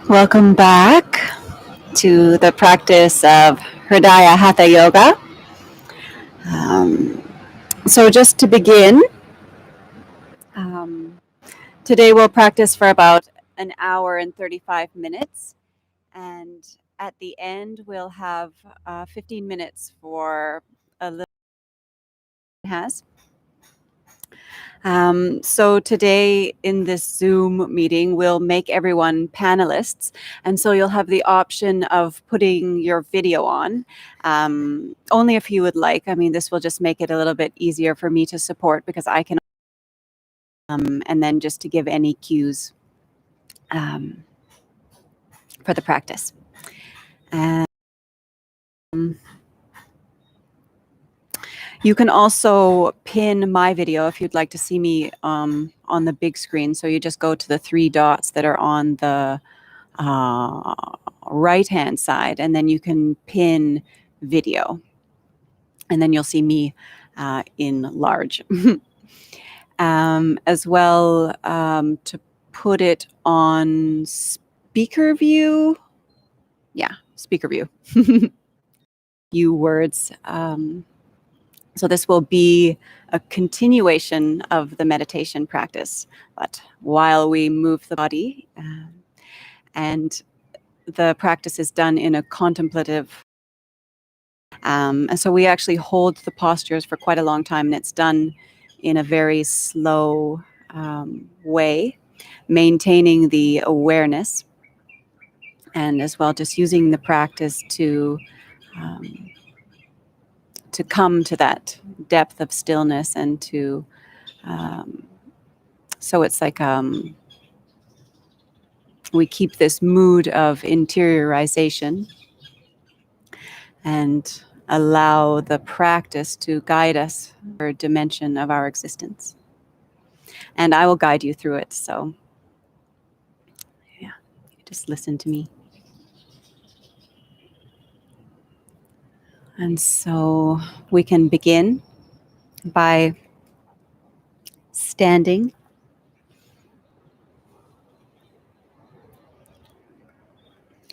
Welcome back to the practice of Hridaya Hatha Yoga. So just to begin, um, today we'll practice for about an hour and 35 minutes. And at the end, we'll have 15 minutes for a little has. So today in this Zoom meeting, we'll make everyone panelists. And so you'll have the option of putting your video on, only if you would like. I mean, this will just make it a little bit easier for me to support because I can, and then just to give any cues for the practice. And you can also pin my video if you'd like to see me on the big screen. So you just go to the three dots that are on the right-hand side, and then you can pin video. And then you'll see me in large. As well, to put it on speaker view. Yeah, speaker view. Few words. So this will be a continuation of the meditation practice, but while we move the body, and the practice is done in a contemplative. And so we actually hold the postures for quite a long time, and it's done in a very slow way, maintaining the awareness, and as well just using the practice to come to that depth of stillness and to so it's like we keep this mood of interiorization and allow the practice to guide us for a dimension of our existence. And I will guide you through it. So, yeah, just listen to me. And so we can begin by standing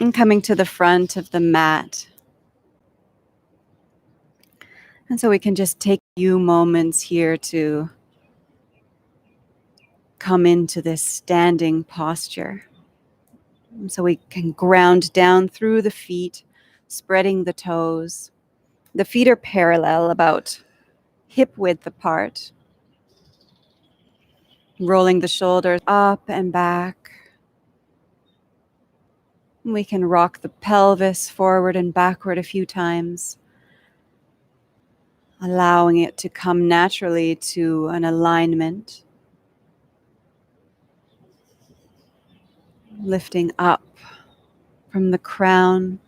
and coming to the front of the mat. And so we can just take a few moments here to come into this standing posture. And so we can ground down through the feet, spreading the toes. The feet are parallel, about hip width apart. Rolling the shoulders up and back. We can rock the pelvis forward and backward a few times, allowing it to come naturally to an alignment. Lifting up from the crown.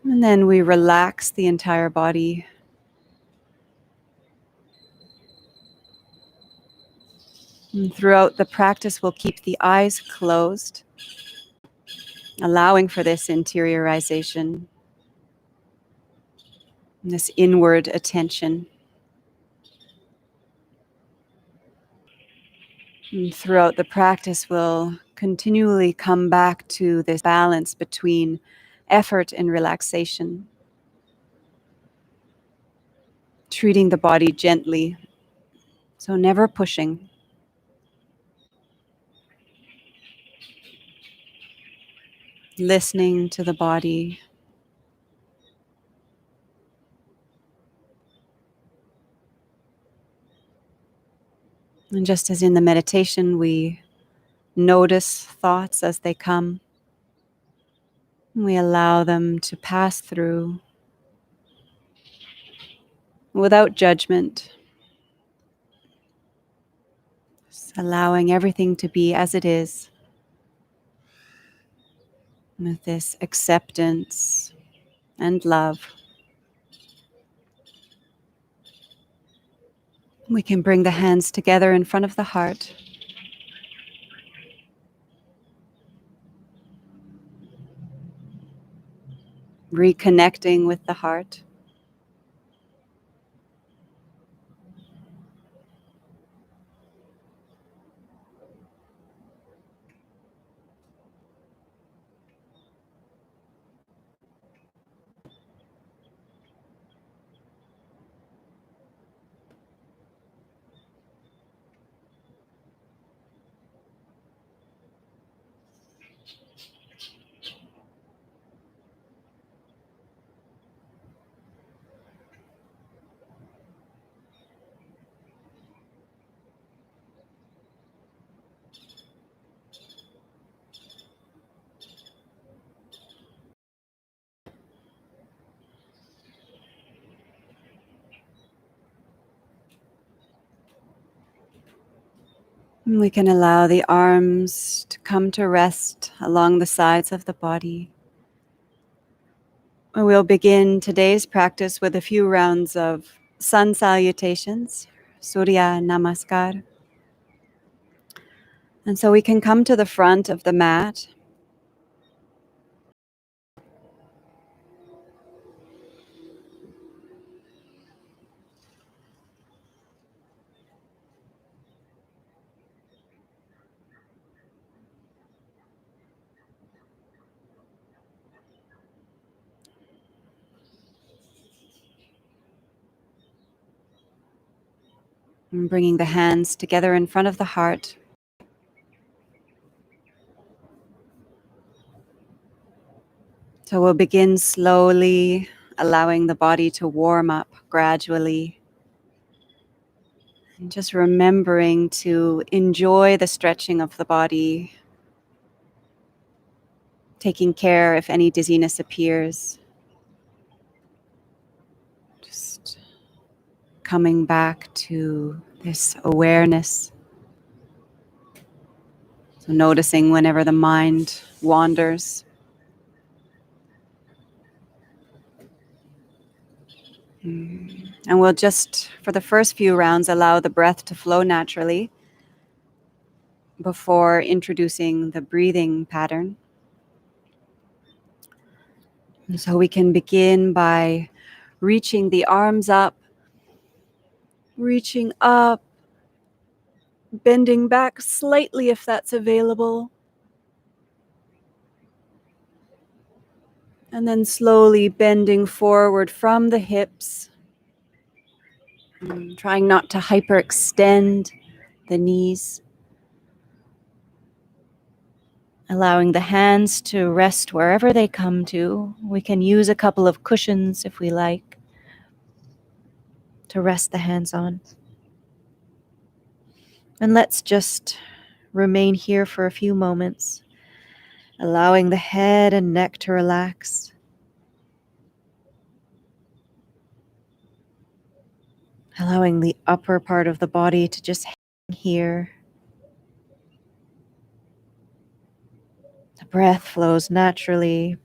And then we relax the entire body. And throughout the practice, we'll keep the eyes closed, allowing for this interiorization, this inward attention. And throughout the practice, we'll continually come back to this balance between effort and relaxation, treating the body gently, so never pushing. Listening to the body. And just as in the meditation, we notice thoughts as they come. We allow them to pass through without judgment. Just allowing everything to be as it is, with this acceptance and love. We can bring the hands together in front of the heart. Reconnecting with the heart. We can allow the arms to come to rest along the sides of the body. We'll begin today's practice with a few rounds of sun salutations, Surya Namaskar. And so we can come to the front of the mat. And bringing the hands together in front of the heart. So we'll begin slowly, allowing the body to warm up gradually. And just remembering to enjoy the stretching of the body, taking care if any dizziness appears. Just coming back to this awareness. So noticing whenever the mind wanders. And we'll just, for the first few rounds, allow the breath to flow naturally before introducing the breathing pattern. And so we can begin by reaching the arms up, reaching up, bending back slightly if that's available. And then slowly bending forward from the hips, trying not to hyperextend the knees. Allowing the hands to rest wherever they come to. We can use a couple of cushions if we like to rest the hands on. And let's just remain here for a few moments, allowing the head and neck to relax. Allowing the upper part of the body to just hang here. The breath flows naturally.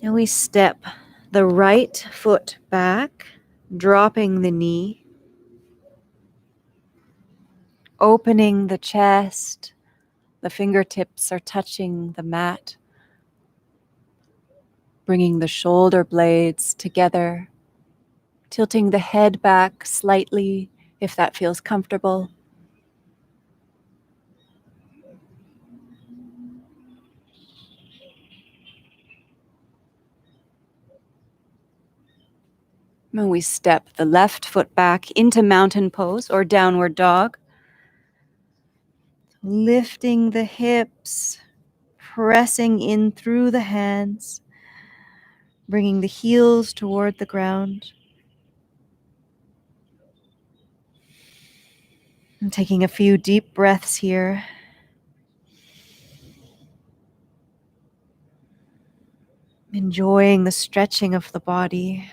And we step the right foot back, dropping the knee, opening the chest. The fingertips are touching the mat, bringing the shoulder blades together, tilting the head back slightly if that feels comfortable. And we step the left foot back into mountain pose or downward dog. Lifting the hips, pressing in through the hands, bringing the heels toward the ground. And taking a few deep breaths here. Enjoying the stretching of the body.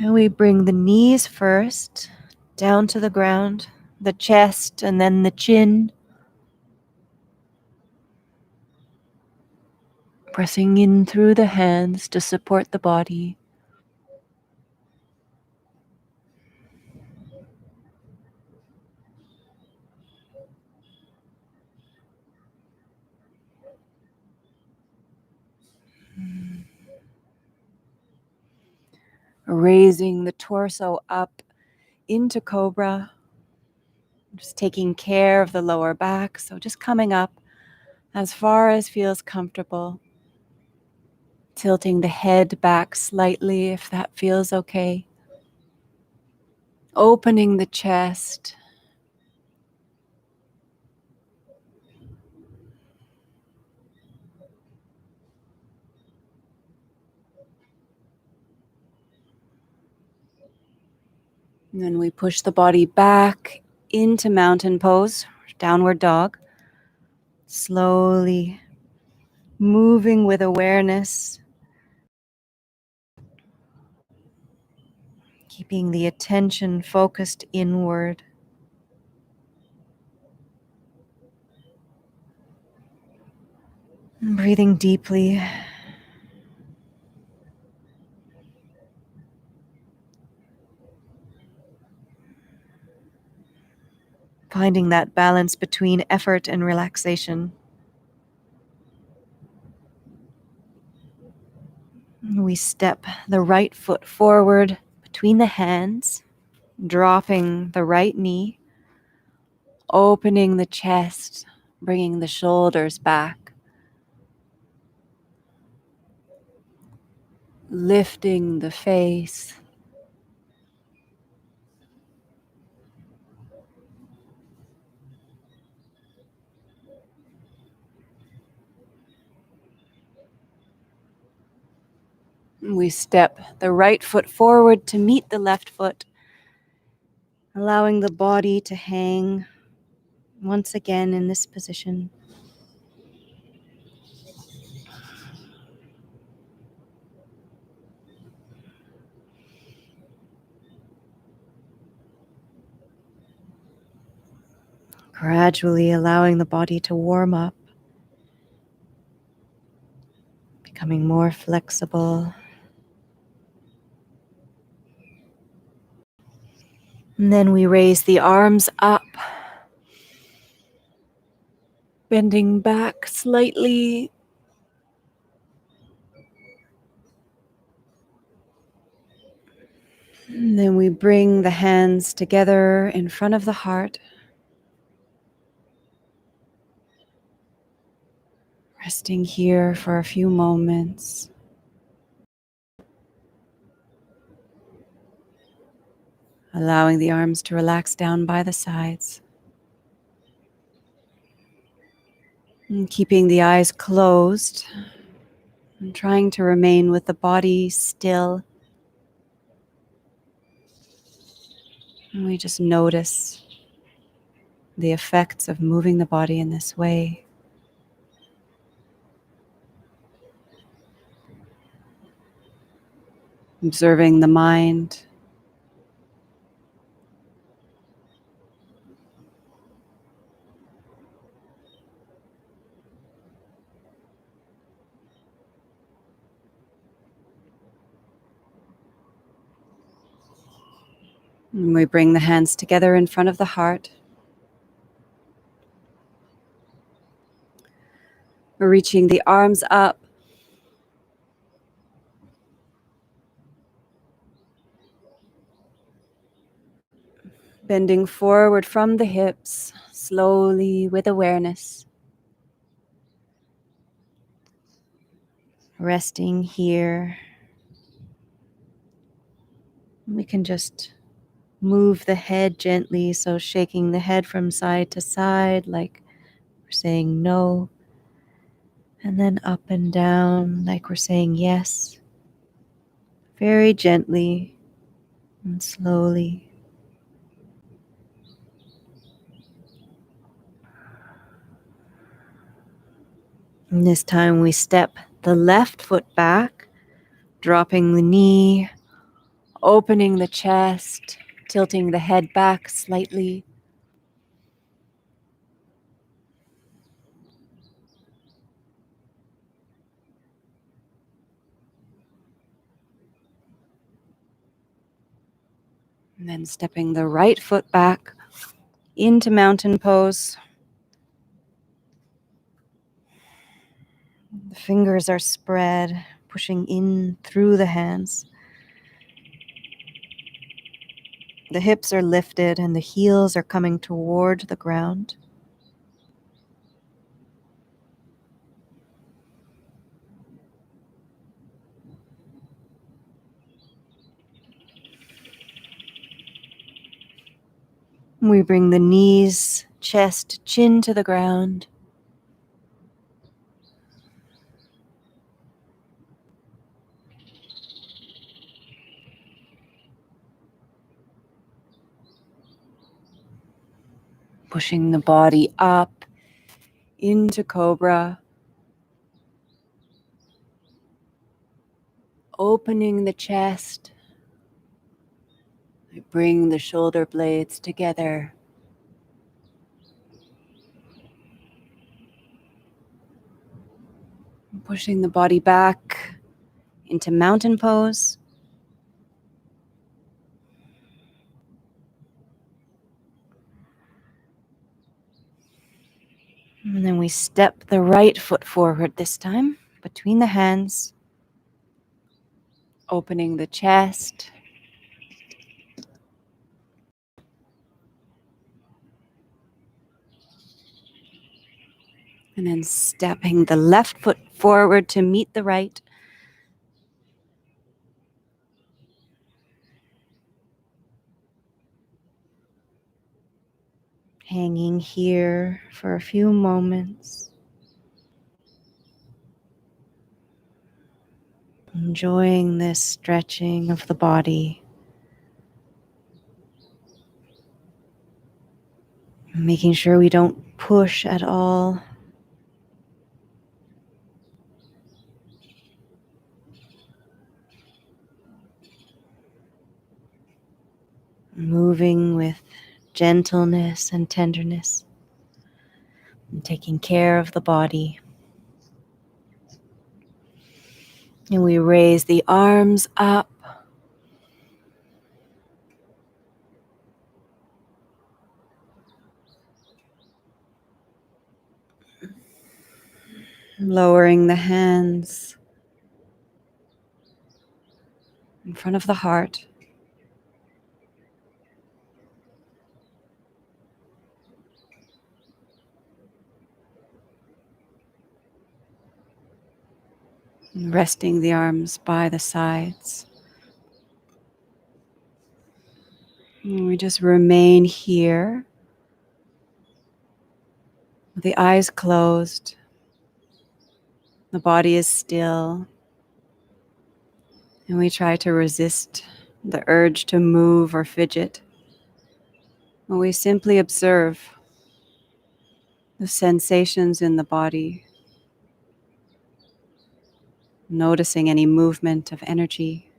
And we bring the knees first, down to the ground, the chest, and then the chin. Pressing in through the hands to support the body. Raising the torso up into cobra. Just taking care of the lower back. So just coming up as far as feels comfortable. Tilting the head back slightly if that feels okay. Opening the chest. And then we push the body back into mountain pose, downward dog. Slowly moving with awareness keeping the attention focused inward. Breathing deeply. Finding that balance between effort and relaxation. We step the right foot forward between the hands, dropping the right knee, opening the chest, bringing the shoulders back, lifting the face. We step the right foot forward to meet the left foot, allowing the body to hang once again in this position. Gradually allowing the body to warm up, becoming more flexible. And then we raise the arms up, bending back slightly. And then we bring the hands together in front of the heart. Resting here for a few moments. Allowing the arms to relax down by the sides. And keeping the eyes closed. And trying to remain with the body still. And we just notice the effects of moving the body in this way. Observing the mind. And we bring the hands together in front of the heart. We're reaching the arms up. Bending forward from the hips, slowly with awareness. Resting here. We can just move the head gently, so shaking the head from side to side like we're saying no. And then up and down like we're saying yes. Very gently and slowly. And this time we step the left foot back, dropping the knee, opening the chest, tilting the head back slightly. And then stepping the right foot back into mountain pose. The fingers are spread, pushing in through the hands. The hips are lifted and the heels are coming toward the ground. We bring the knees, chest, chin to the ground. Pushing the body up into cobra. Opening the chest. I bring the shoulder blades together. Pushing the body back into mountain pose. And then we step the right foot forward this time, between the hands, opening the chest. And then stepping the left foot forward to meet the right. Hanging here for a few moments. Enjoying this stretching of the body. Making sure we don't push at all. Moving with gentleness and tenderness. And taking care of the body. And we raise the arms up. Lowering the hands in front of the heart. And resting the arms by the sides. And we just remain here with the eyes closed. The body is still. And we try to resist the urge to move or fidget. And we simply observe the sensations in the body, noticing any movement of energy,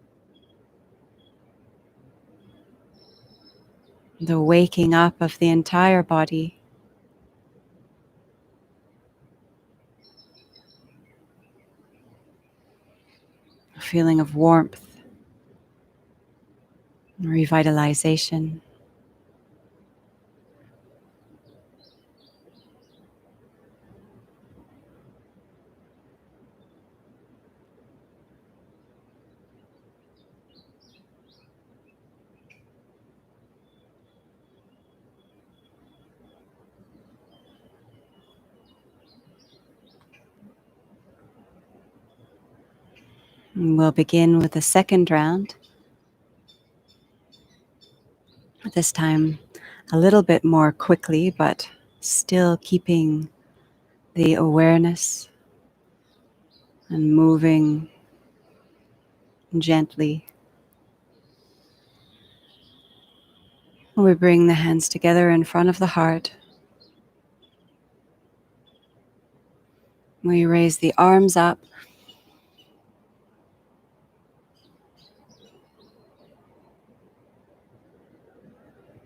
the waking up of the entire body. A feeling of warmth, revitalization. And we'll begin with the second round. This time a little bit more quickly, but still keeping the awareness and moving gently. We bring the hands together in front of the heart. We raise the arms up.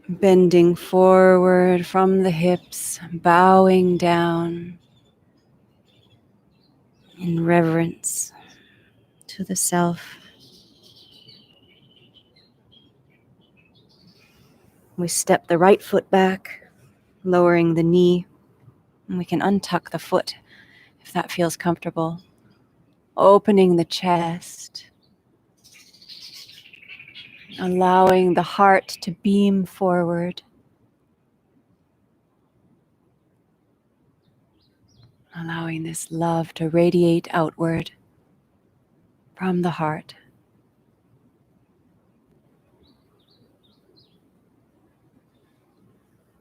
Bending forward from the hips, bowing down in reverence to the self. We step the right foot back, lowering the knee. And we can untuck the foot if that feels comfortable. Opening the chest. Allowing the heart to beam forward. Allowing this love to radiate outward from the heart.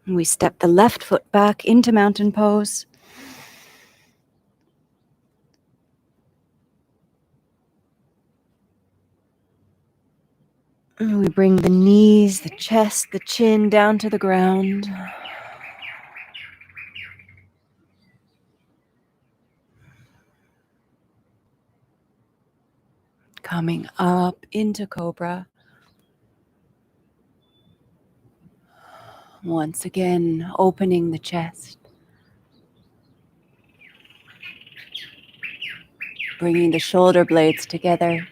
And we step the left foot back into mountain pose. And we bring the knees, the chest, the chin down to the ground. Coming up into Cobra. Once again, opening the chest. Bringing the shoulder blades together.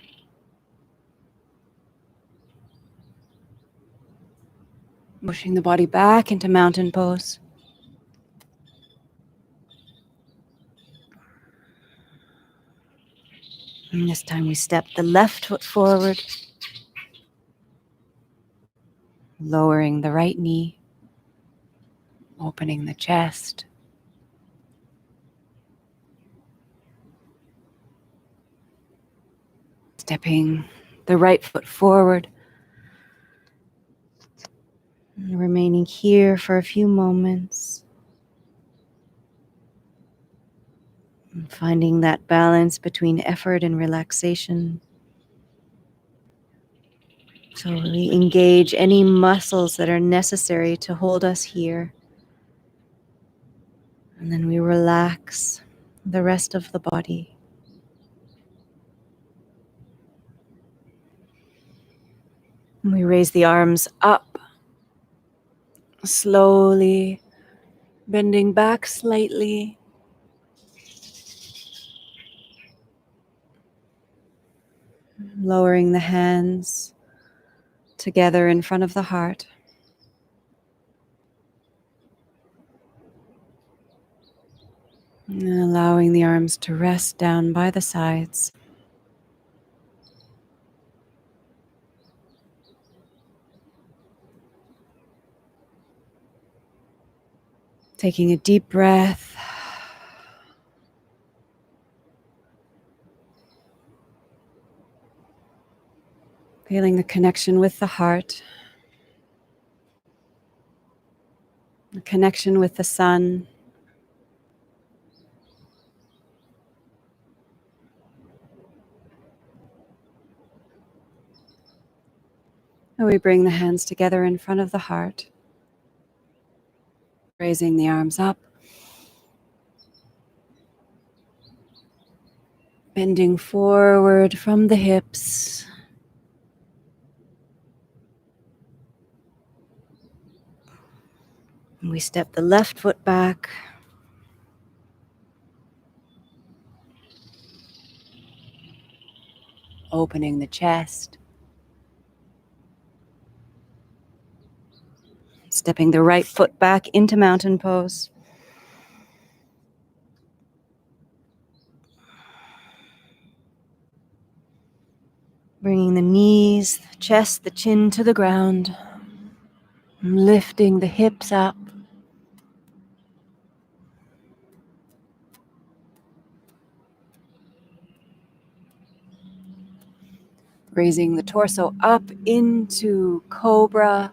Pushing the body back into mountain pose. And this time we step the left foot forward, lowering the right knee, opening the chest. Stepping the right foot forward. And remaining here for a few moments. And finding that balance between effort and relaxation. So we engage any muscles that are necessary to hold us here. And then we relax the rest of the body. And we raise the arms up, slowly, bending back slightly. Lowering the hands together in front of the heart. And allowing the arms to rest down by the sides. Taking a deep breath. Feeling the connection with the heart. The connection with the sun. And we bring the hands together in front of the heart. Raising the arms up. Bending forward from the hips. And we step the left foot back. Opening the chest. Stepping the right foot back into mountain pose. Bringing the knees, the chest, the chin to the ground. Lifting the hips up. Raising the torso up into cobra.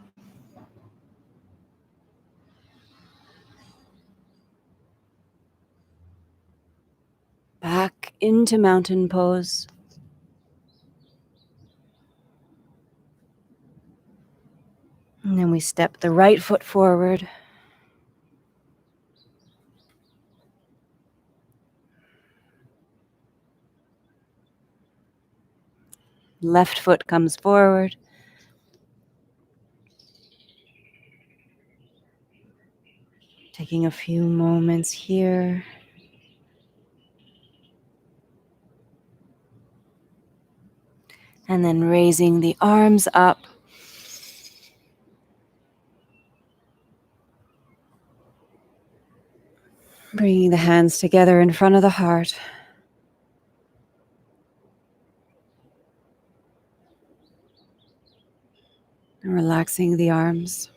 Back into mountain pose. And then we step the right foot forward. Left foot comes forward. Taking a few moments here. And then raising the arms up. Bringing the hands together in front of the heart. And relaxing the arms.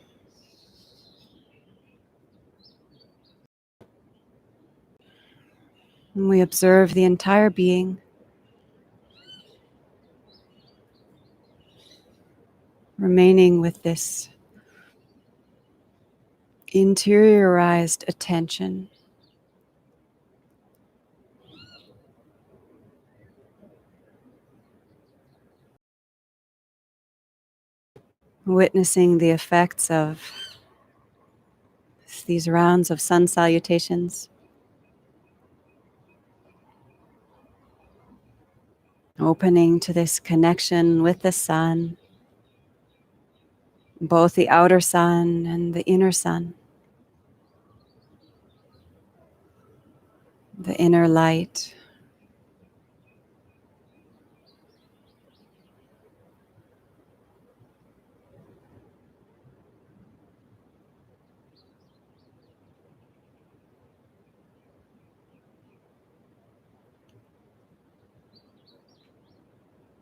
And we observe the entire being. Remaining with this interiorized attention. Witnessing the effects of these rounds of sun salutations. Opening to this connection with the sun. both the outer sun and the inner sun, the inner light.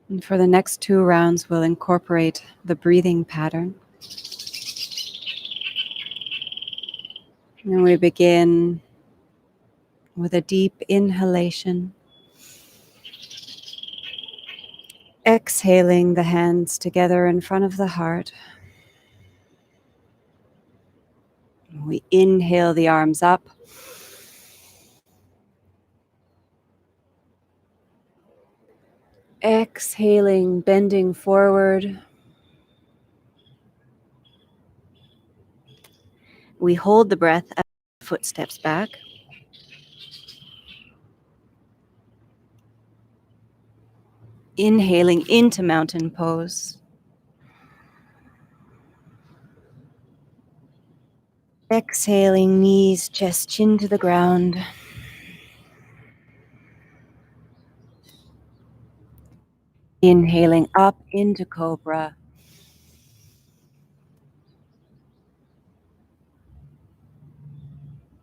And for the next 2 rounds, we'll incorporate the breathing pattern. And we begin with a deep inhalation, exhaling the hands together in front of the heart. We inhale the arms up. Exhaling, bending forward. We hold the breath as the foot steps back. Inhaling into mountain pose. Exhaling, knees, chest, chin to the ground. Inhaling up into cobra.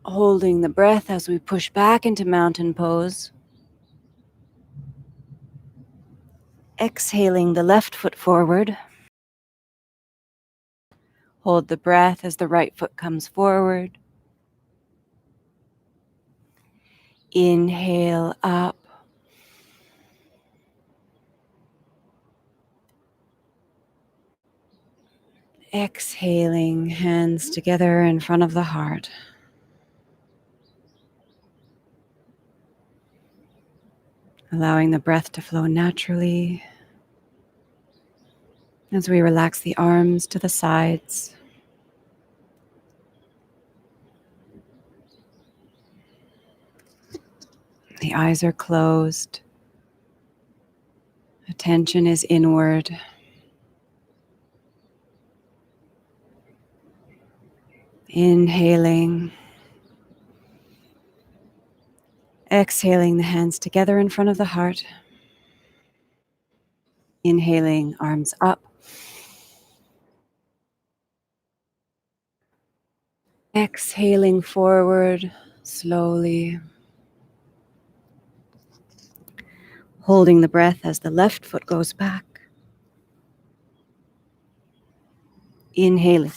Holding the breath as we push back into mountain pose. Exhaling the left foot forward. Hold the breath as the right foot comes forward. Inhale up. Exhaling, hands together in front of the heart. Allowing the breath to flow naturally as we relax the arms to the sides. The eyes are closed. Attention is inward. Inhaling. Exhaling the hands together in front of the heart. Inhaling, arms up. Exhaling forward slowly. Holding the breath as the left foot goes back. Inhaling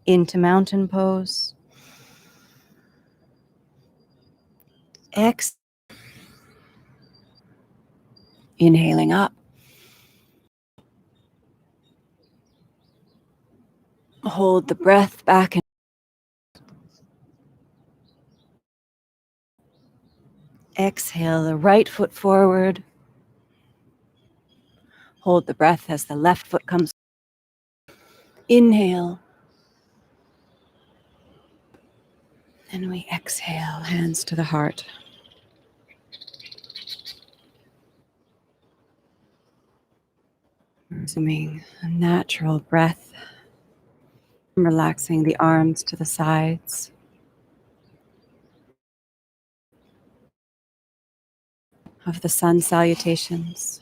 into mountain pose. Exhale. Inhaling up. Hold the breath back. Exhale the right foot forward. Hold the breath as the left foot comes. Inhale. And we exhale, hands to the heart. Resuming a natural breath. Relaxing the arms to the sides. Of the sun salutations.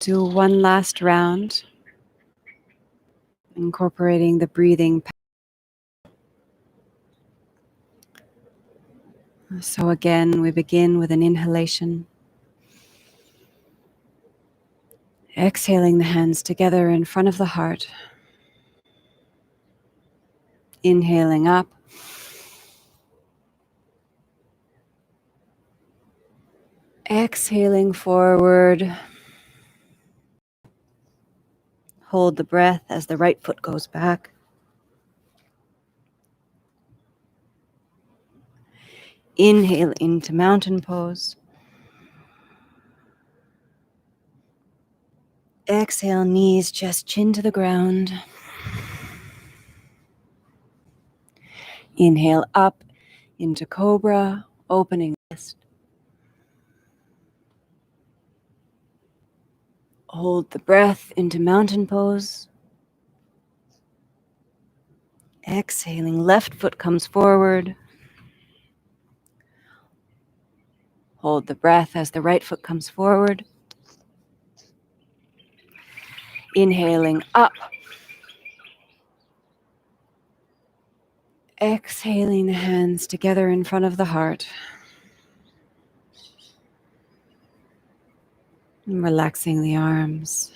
Do one last round, incorporating the breathing. So again, we begin with an inhalation. Exhaling the hands together in front of the heart. Inhaling up. Exhaling forward. Hold the breath as the right foot goes back. Inhale into mountain pose. Exhale, knees, chest, chin to the ground. Inhale up into cobra, opening wrist. Hold the breath into mountain pose. Exhaling, left foot comes forward. Hold the breath as the right foot comes forward. Inhaling up. Exhaling the hands together in front of the heart. And relaxing the arms.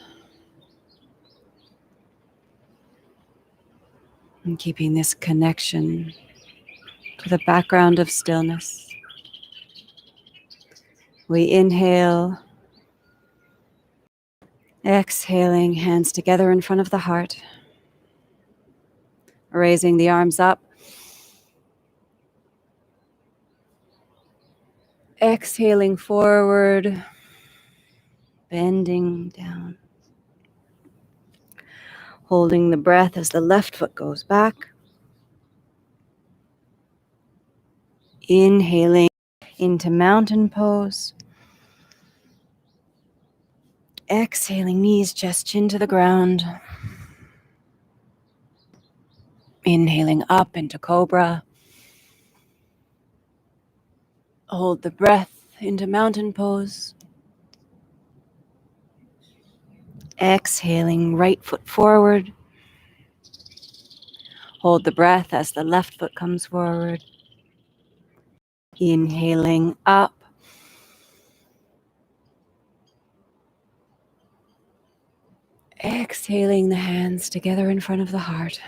And keeping this connection to the background of stillness. We inhale. Exhaling, hands together in front of the heart. Raising the arms up. Exhaling forward. Bending down. Holding the breath as the left foot goes back. Inhaling into mountain pose. Exhaling, knees, chest, chin to the ground. Inhaling up into cobra. Hold the breath into mountain pose. Exhaling, right foot forward. Hold the breath as the left foot comes forward. Inhaling up. Exhaling the hands together in front of the heart.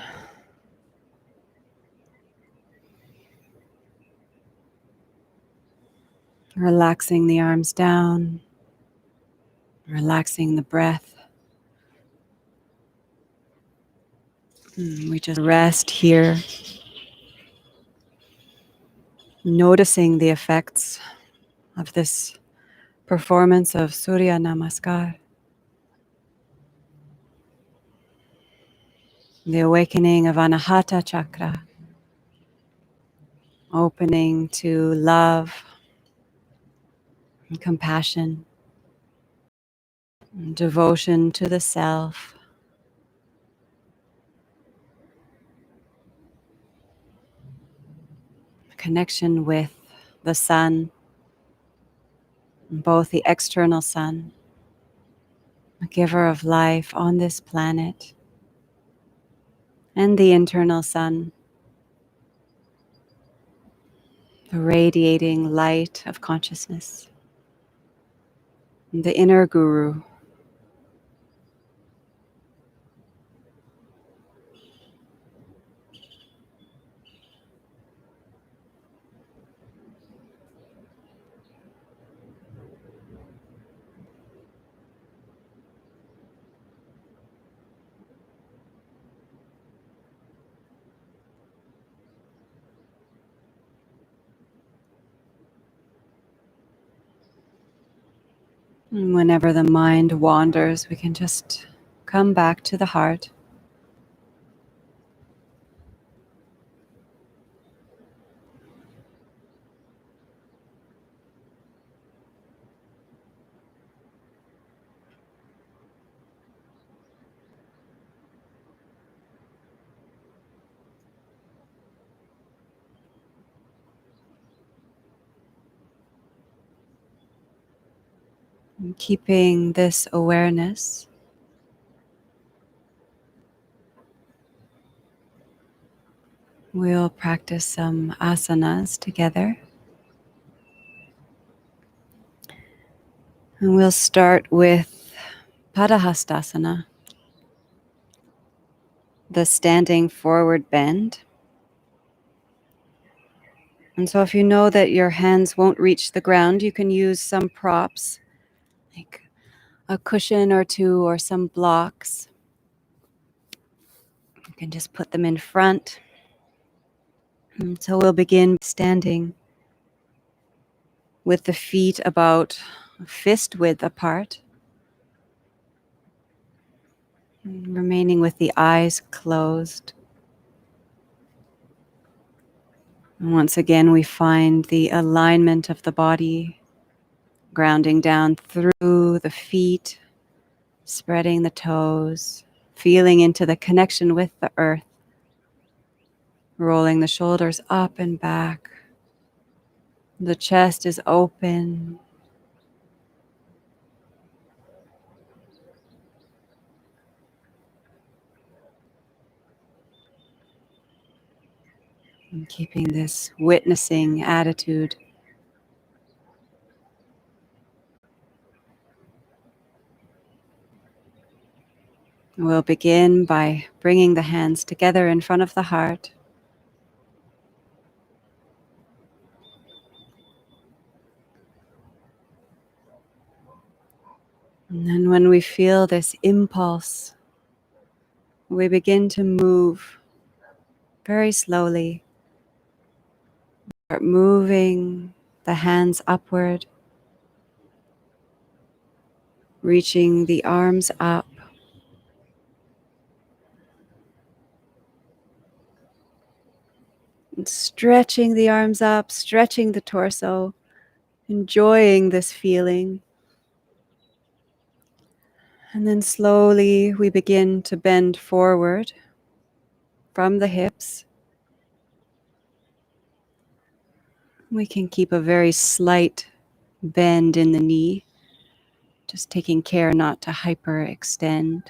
Relaxing the arms down. Relaxing the breath. We just rest here. Noticing the effects of this performance of Surya Namaskar. The awakening of Anahata Chakra. Opening to love and compassion. And devotion to the self. Connection with the sun. Both the external sun, the giver of life on this planet, and the internal sun, the radiating light of consciousness, and the inner guru. And whenever the mind wanders, we can just come back to the heart. And keeping this awareness, we'll practice some asanas together. And we'll start with Padahastasana, the standing forward bend. And so if you know that your hands won't reach the ground, you can use some props, like a cushion or two or some blocks. You can just put them in front. And so we'll begin standing with the feet about fist width apart, remaining with the eyes closed. And once again, we find the alignment of the body, grounding down through the feet, spreading the toes, feeling into the connection with the earth, rolling the shoulders up and back. The chest is open. And keeping this witnessing attitude. We'll begin by bringing the hands together in front of the heart. And then when we feel this impulse, we begin to move very slowly. Start moving the hands upward, reaching the arms up. And stretching the arms up, stretching the torso, enjoying this feeling. And then slowly we begin to bend forward from the hips. We can keep a very slight bend in the knee, just taking care not to hyperextend.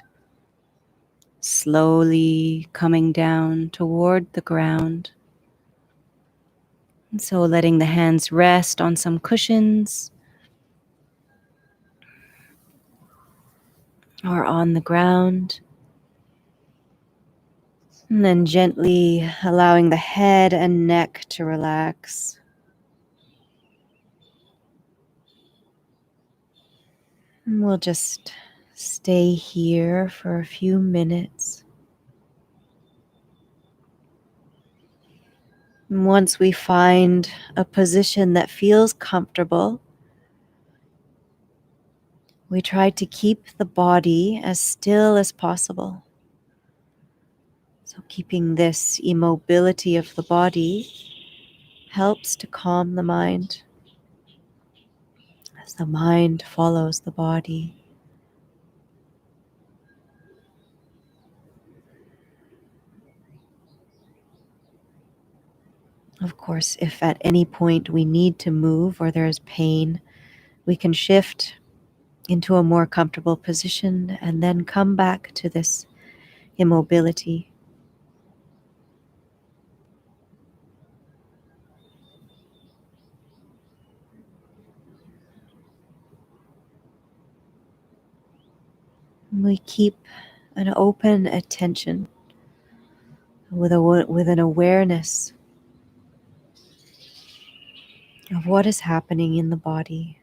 Slowly coming down toward the ground. And so letting the hands rest on some cushions or on the ground. And then gently allowing the head and neck to relax. And we'll just stay here for a few minutes. And once we find a position that feels comfortable, we try to keep the body as still as possible. So keeping this immobility of the body helps to calm the mind as the mind follows the body. Of course, if at any point we need to move or there's pain, we can shift into a more comfortable position and then come back to this immobility. We keep an open attention with an awareness of what is happening in the body.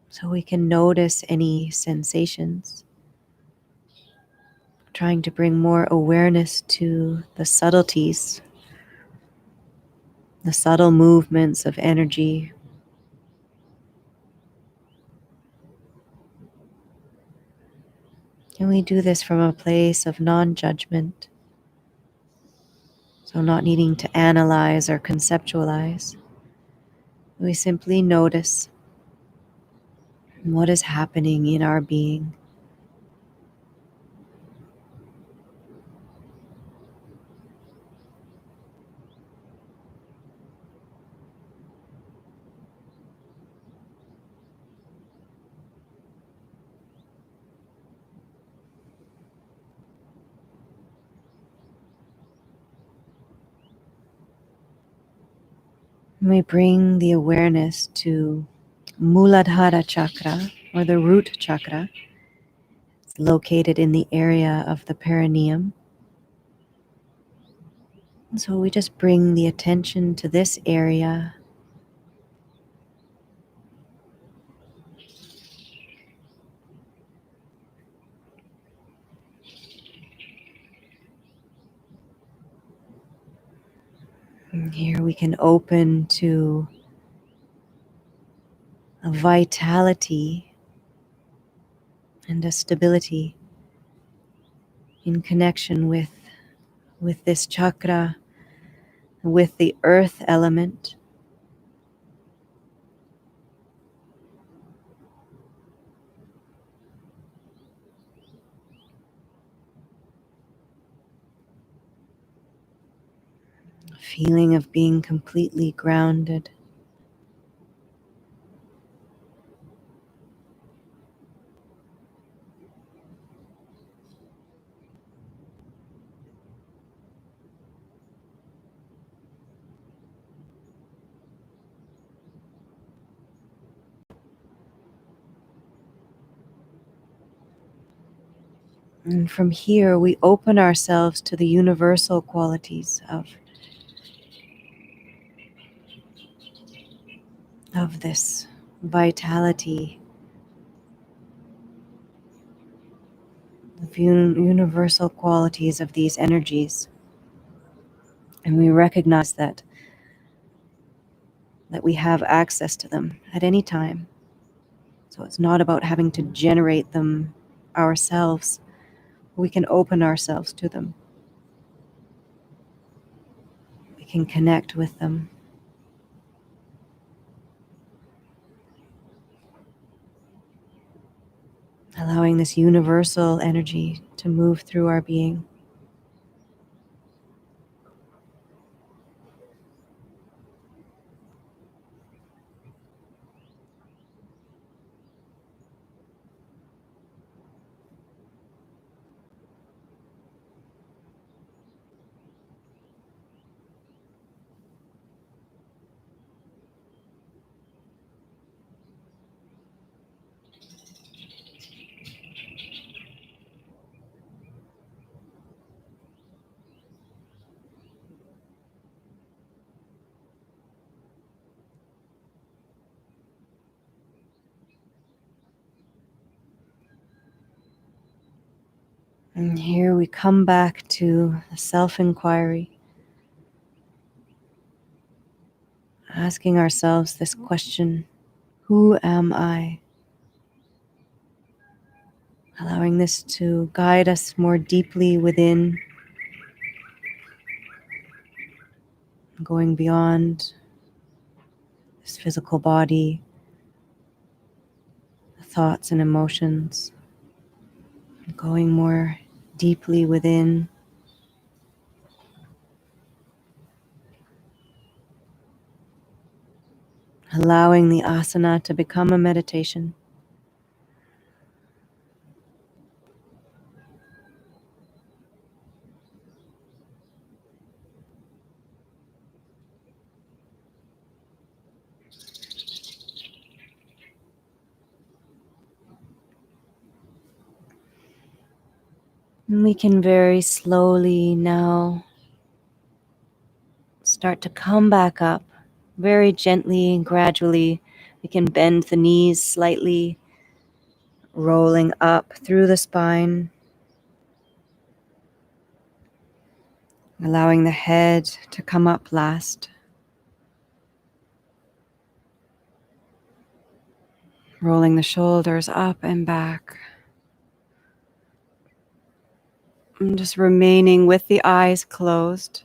So we can notice any sensations, trying to bring more awareness to the subtleties, the subtle movements of energy. And we do this from a place of non-judgment, so not needing to analyze or conceptualize. We simply notice what is happening in our being. And we bring the awareness to Muladhara chakra, or the root chakra. It's located in the area of the perineum. And so we just bring the attention to this area. And here we can open to a vitality and a stability in connection with this chakra, with the earth element. A feeling of being completely grounded. And from here, we open ourselves to the universal qualities of this vitality, the universal qualities of these energies. And we recognize that we have access to them at any time. So it's not about having to generate them ourselves. We can open ourselves to them. We can connect with them. Allowing this universal energy to move through our being. And here we come back to the self-inquiry, asking ourselves this question: who am I? Allowing this to guide us more deeply within, going beyond this physical body, the thoughts and emotions, going more deeply within. Allowing the asana to become a meditation. And we can very slowly now start to come back up, very gently and gradually. We can bend the knees slightly, rolling up through the spine, allowing the head to come up last. Rolling the shoulders up and back. And just remaining with the eyes closed.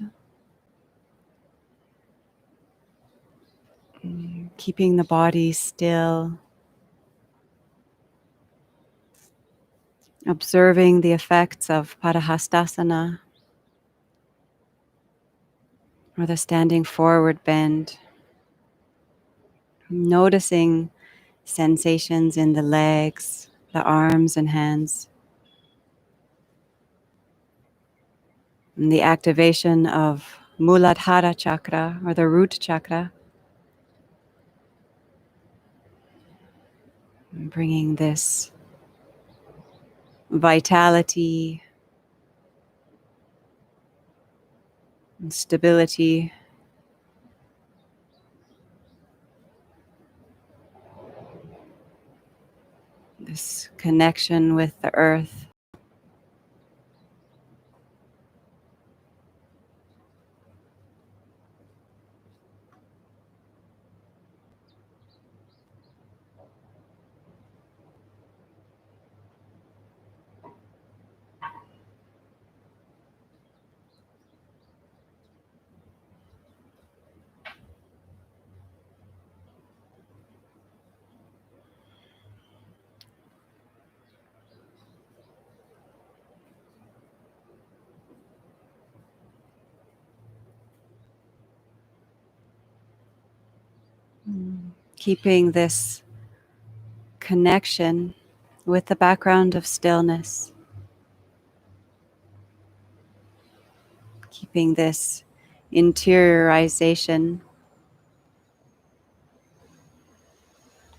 Keeping the body still. Observing the effects of Padahastasana, or the standing forward bend. Noticing sensations in the legs, the arms and hands. And the activation of Muladhara chakra, or the root chakra. And bringing this vitality and stability this connection with the earth. Keeping this connection with the background of stillness. Keeping this interiorization.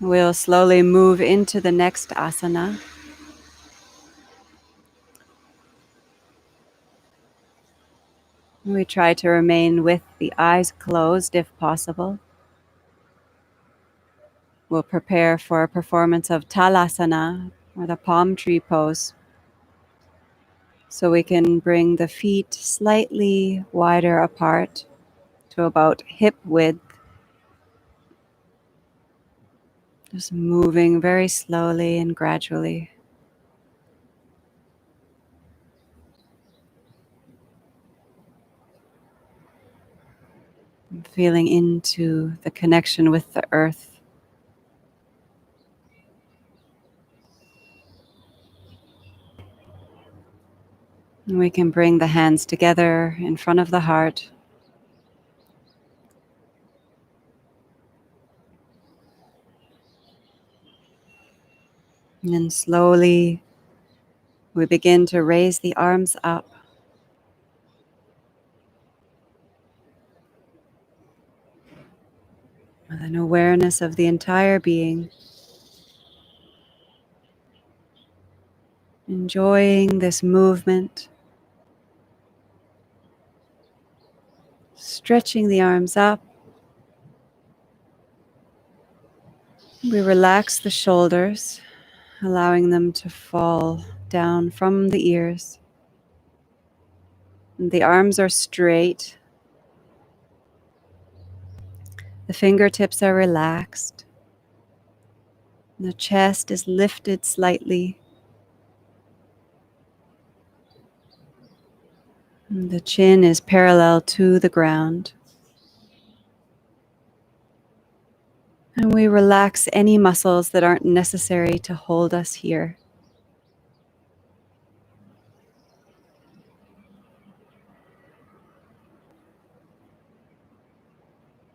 We'll slowly move into the next asana. We try to remain with the eyes closed if possible. We'll prepare for a performance of Talasana, or the palm tree pose. So we can bring the feet slightly wider apart to about hip width. Just moving very slowly and gradually. Feeling into the connection with the earth. And we can bring the hands together in front of the heart. And then slowly we begin to raise the arms up. With an awareness of the entire being. Enjoying this movement. Stretching the arms up. We relax the shoulders, allowing them to fall down from the ears. And the arms are straight. The fingertips are relaxed. The chest is lifted slightly. And the chin is parallel to the ground. And we relax any muscles that aren't necessary to hold us here.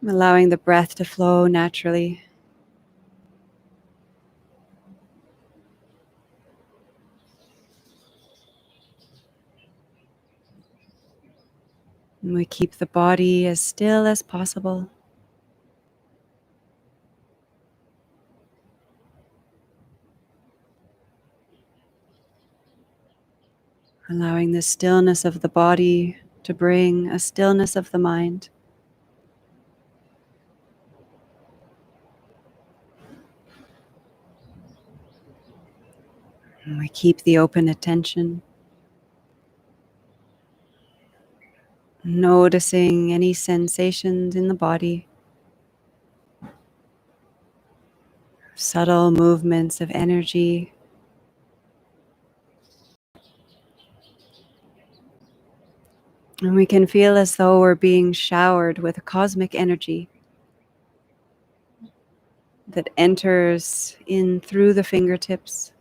Allowing the breath to flow naturally. And we keep the body as still as possible. Allowing the stillness of the body to bring a stillness of the mind. And we keep the open attention. Noticing any sensations in the body. Subtle movements of energy. And we can feel as though we're being showered with cosmic energy that enters in through the fingertips,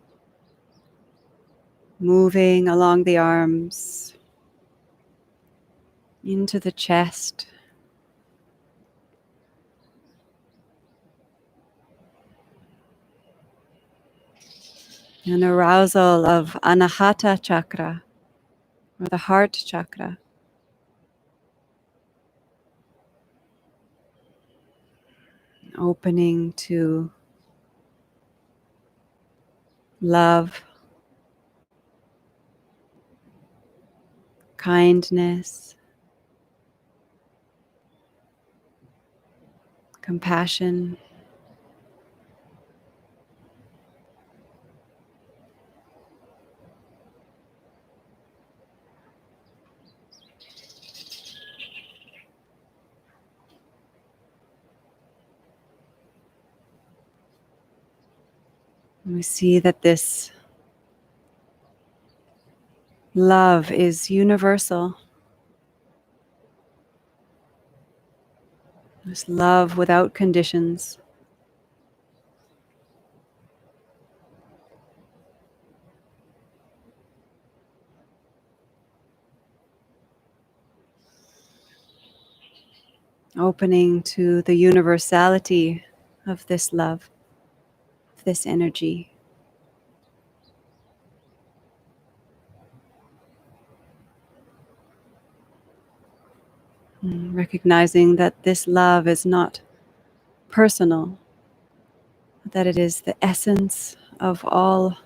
moving along the arms, into the chest. An arousal of Anahata chakra, or the heart chakra. Opening to love, kindness, compassion. And we see that this love is universal. This love without conditions. Opening to the universality of this love, of this energy. Recognizing that this love is not personal, that it is the essence of all.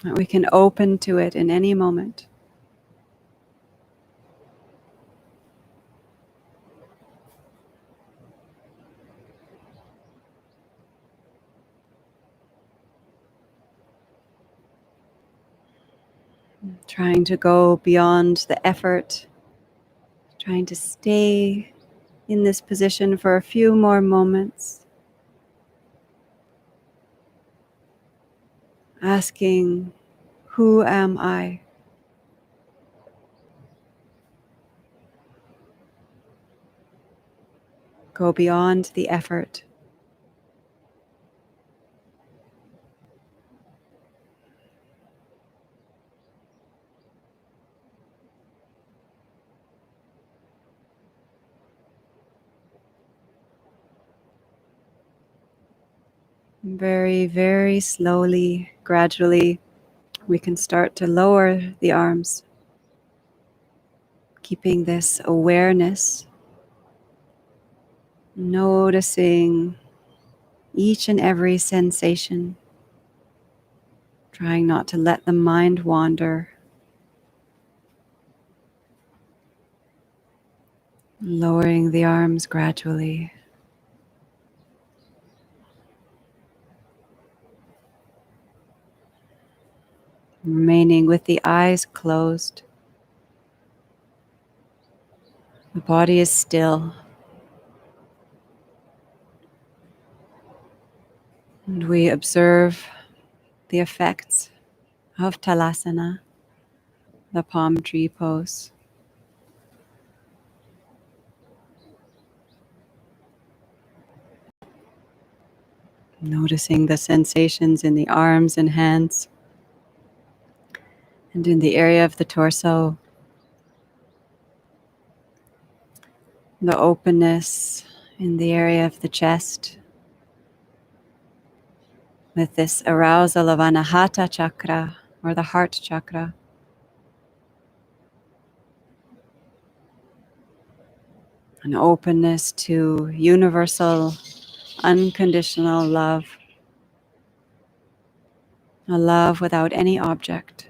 That we can open to it in any moment. Trying to go beyond the effort, trying to stay in this position for a few more moments. Asking, who am I? Go beyond the effort. Very, very slowly, gradually, we can start to lower the arms, keeping this awareness, noticing each and every sensation, trying not to let the mind wander, lowering the arms gradually. Remaining with the eyes closed. The body is still. And we observe the effects of Talasana, the palm tree pose. Noticing the sensations in the arms and hands and in the area of the torso. The openness in the area of the chest. With this arousal of Anahata chakra or the heart chakra. An openness to universal, unconditional love. A love without any object.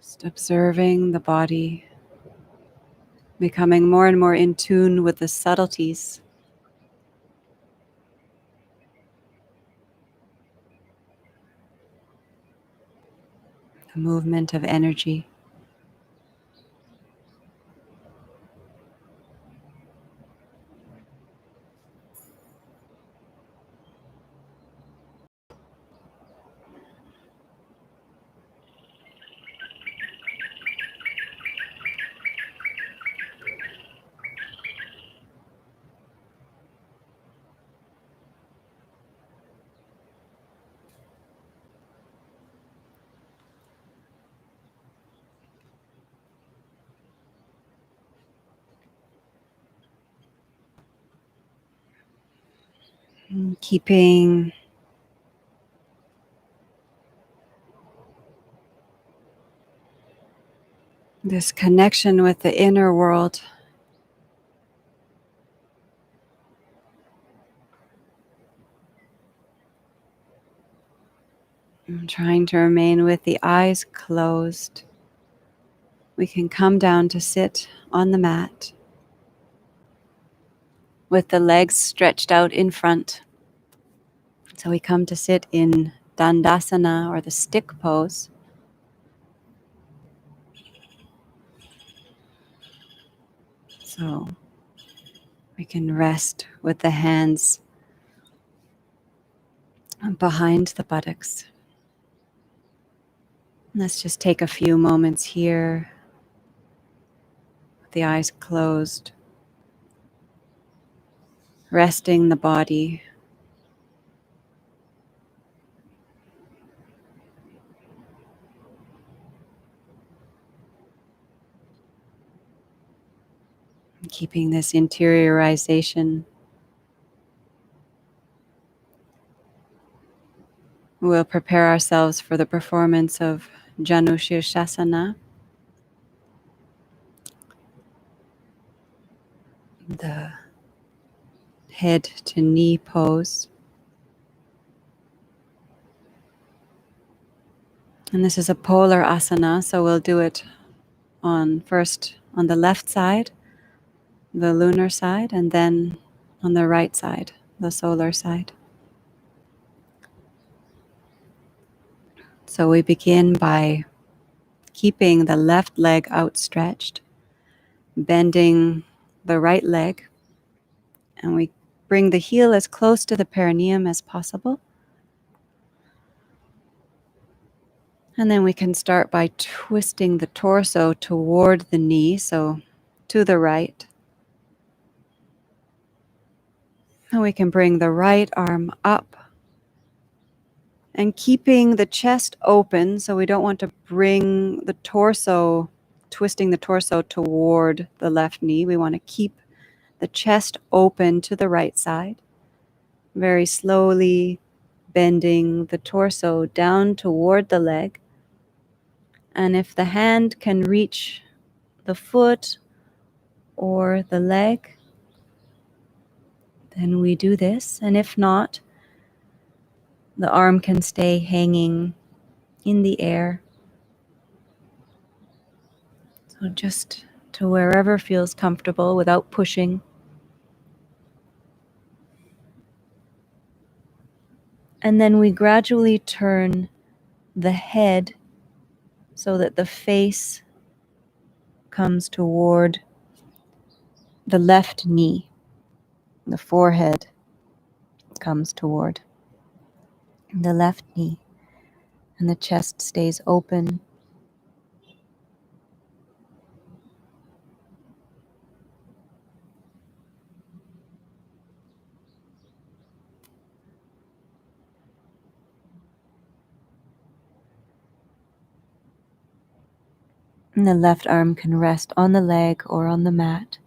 Just observing the body, becoming more and more in tune with the subtleties. The movement of energy. And keeping this connection with the inner world. And trying to remain with the eyes closed. We can come down to sit on the mat with the legs stretched out in front. So we come to sit in Dandasana, or the stick pose. So we can rest with the hands behind the buttocks. Let's just take a few moments here with the eyes closed, resting the body. Keeping this interiorization. We'll prepare ourselves for the performance of Janu Shirshasana, the head to knee pose. And this is a polar asana, so we'll do it first on the left side, the lunar side, and then on the right side, the solar side. So we begin by keeping the left leg outstretched, bending the right leg, and we bring the heel as close to the perineum as possible. And then we can start by twisting the torso toward the knee, so to the right. And we can bring the right arm up and keeping the chest open, so we don't want to bring the torso, twisting the torso toward the left knee. We want to keep the chest open to the right side, very slowly bending the torso down toward the leg. And if the hand can reach the foot or the leg, then we do this. And if not, the arm can stay hanging in the air. So just to wherever feels comfortable without pushing. And then we gradually turn the head so that the face comes toward the left knee. The forehead comes toward the left knee, and the chest stays open. And the left arm can rest on the leg or on the mat.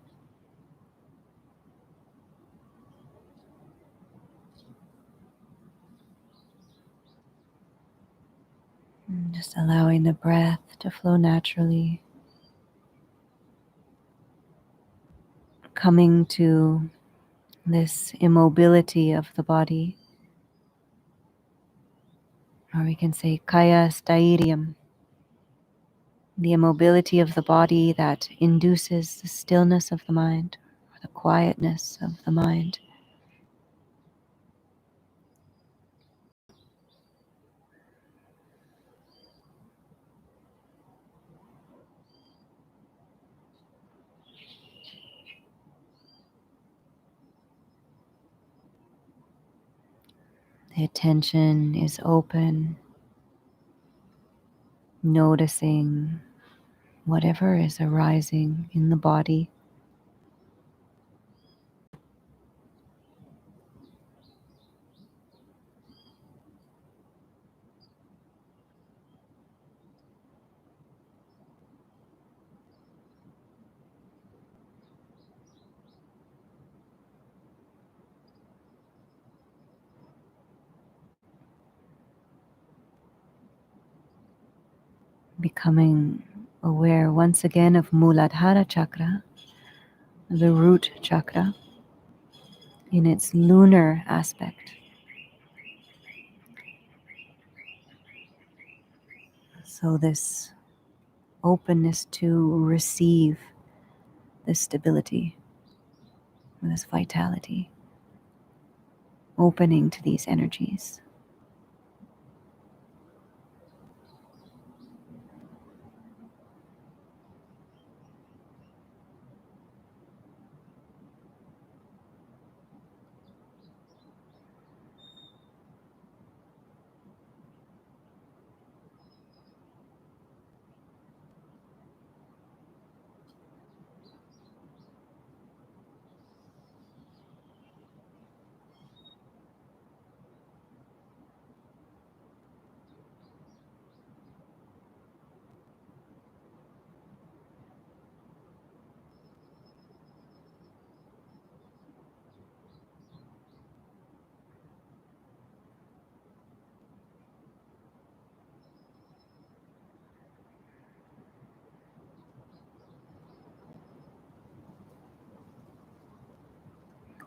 And just allowing the breath to flow naturally. Coming to this immobility of the body. Or we can say kaya sthairiam, the immobility of the body that induces the stillness of the mind, or the quietness of the mind. The attention is open, noticing whatever is arising in the body. becoming aware once again of Muladhara chakra, the root chakra, in its lunar aspect. So this openness to receive this stability, this vitality, opening to these energies.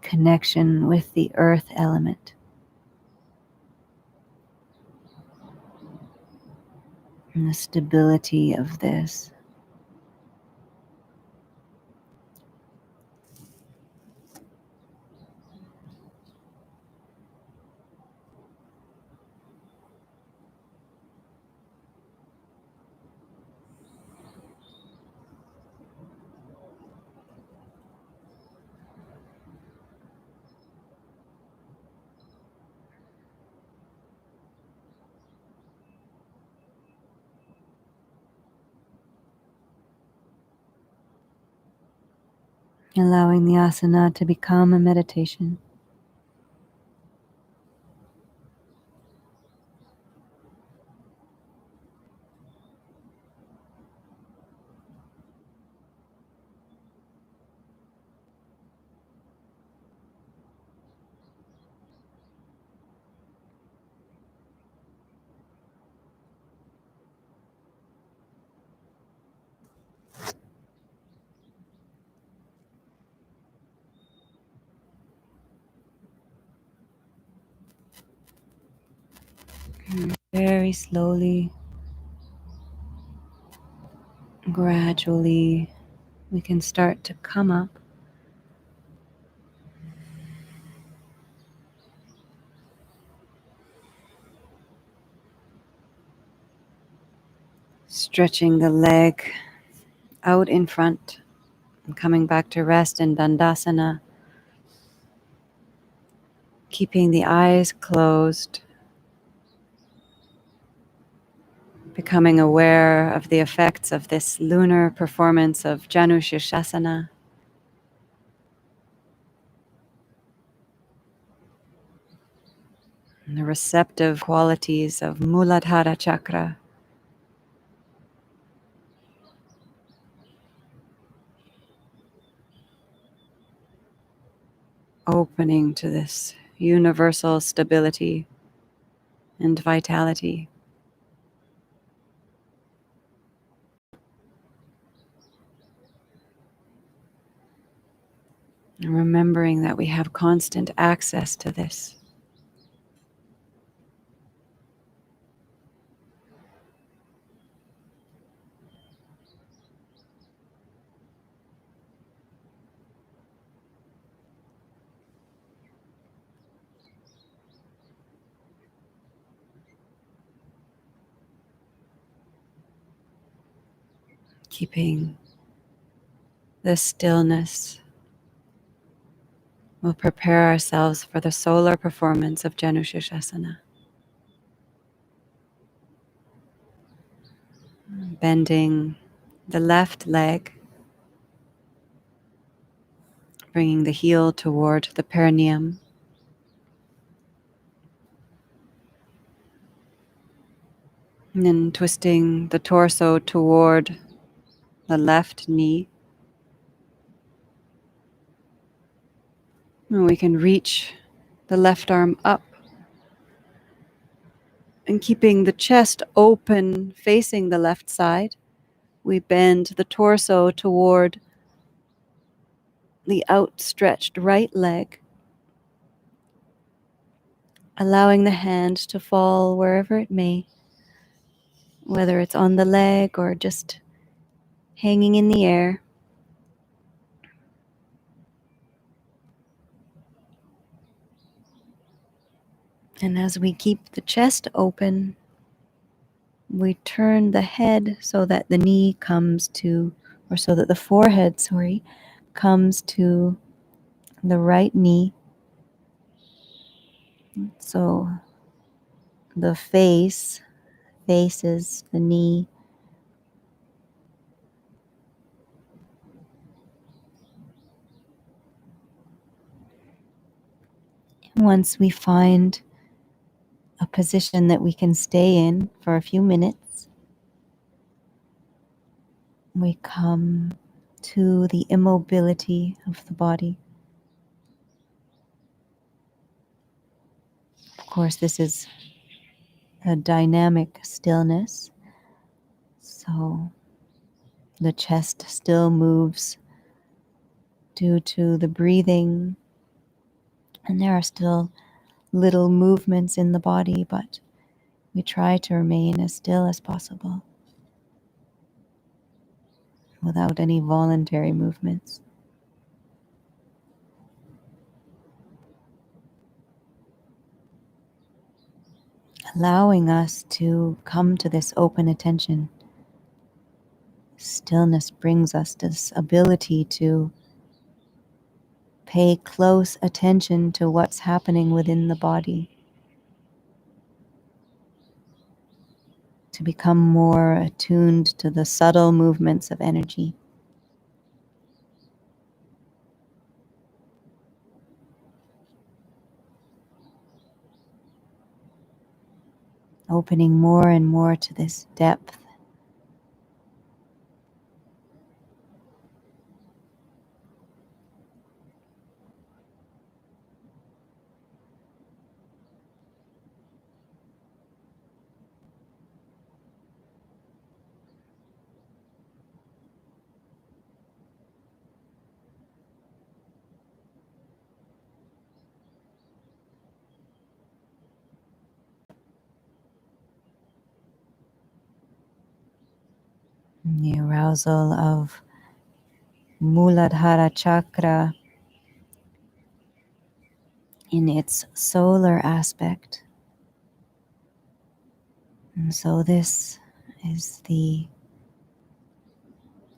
Connection with the earth element. And the stability of this. Allowing the asana to become a meditation. Very slowly, gradually, we can start to come up. Stretching the leg out in front and coming back to rest in Dandasana. Keeping the eyes closed. Becoming aware of the effects of this lunar performance of Janu Shirshasana. And the receptive qualities of Muladhara chakra. Opening to this universal stability and vitality. And remembering that we have constant access to this. Keeping this stillness, we'll prepare ourselves for the solar performance of Janu Shirshasana. Bending the left leg, bringing the heel toward the perineum. And then twisting the torso toward the left knee. And we can reach the left arm up. And keeping the chest open, facing the left side, we bend the torso toward the outstretched right leg, allowing the hand to fall wherever it may, whether it's on the leg or just hanging in the air. And as we keep the chest open, we turn the head so that the knee comes to, or so that the forehead, comes to the right knee. So the face faces the knee. Once we find a position that we can stay in for a few minutes, we come to the immobility of the body. Of course, this is a dynamic stillness, so the chest still moves due to the breathing, and there are still little movements in the body, but we try to remain as still as possible without any voluntary movements. Allowing us to come to this open attention. Stillness brings us this ability to pay close attention to what's happening within the body, to become more attuned to the subtle movements of energy. Opening more and more to this depth. The arousal of Muladhara chakra in its solar aspect. And so this is the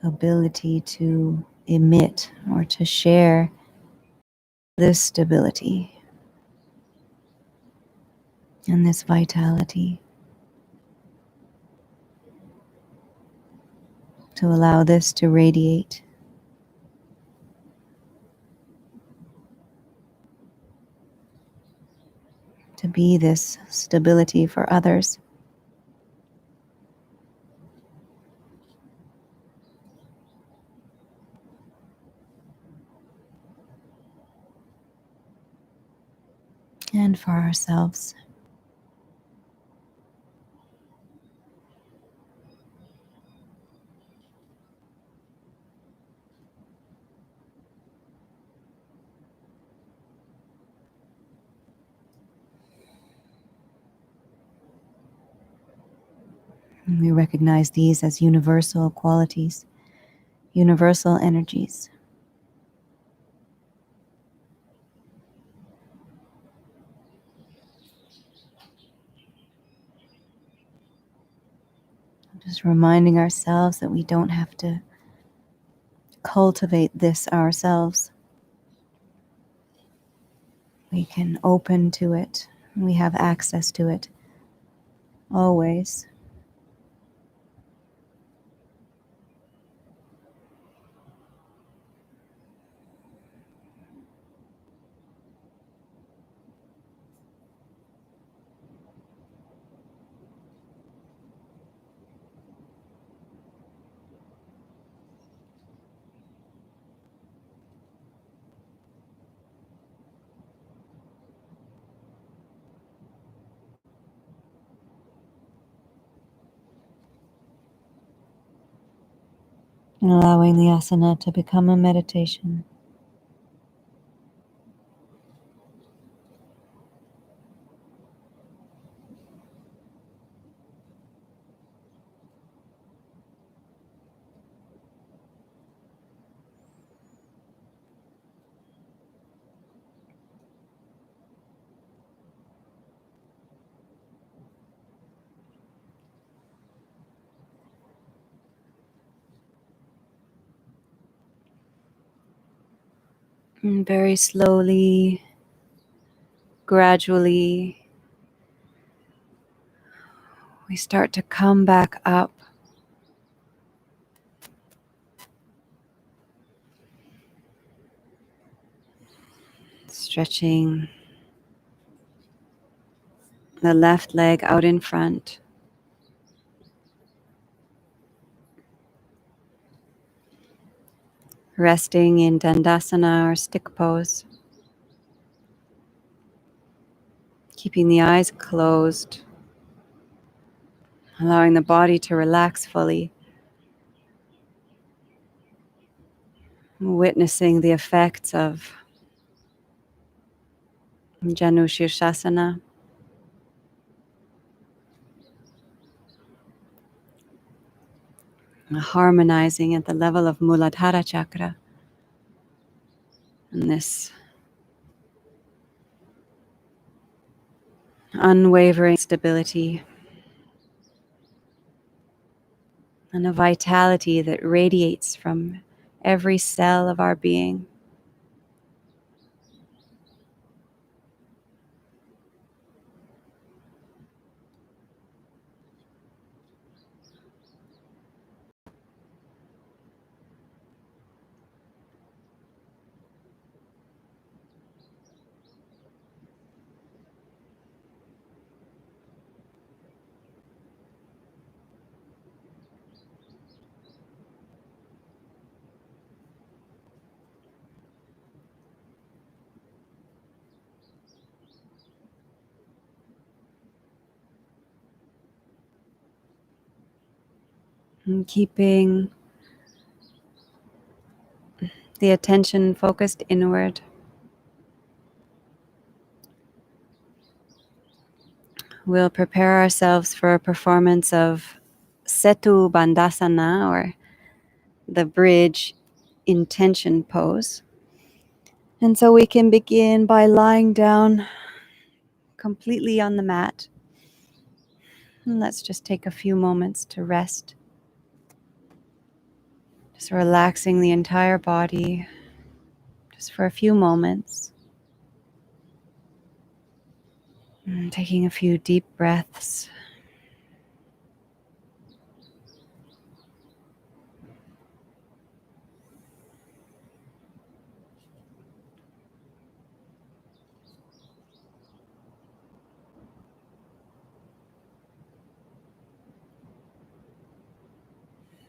ability to emit or to share this stability and this vitality, to allow this to radiate, to be this stability for others. And for ourselves. And we recognize these as universal qualities, universal energies. Just reminding ourselves that we don't have to cultivate this ourselves. We can open to it. We have access to it always. and allowing the asana to become a meditation. And very slowly, gradually, we start to come back up. Stretching the left leg out in front. Resting in Dandasana or stick pose. Keeping the eyes closed. Allowing the body to relax fully. Witnessing the effects of Janu Shirshasana. Harmonizing at the level of Muladhara chakra. And this unwavering stability and a vitality that radiates from every cell of our being. And keeping the attention focused inward. We'll prepare ourselves for a performance of Setu Bandhasana, or the bridge intention pose. And so we can begin by lying down completely on the mat. And let's just take a few moments to rest. Just relaxing the entire body, just for a few moments. And taking a few deep breaths.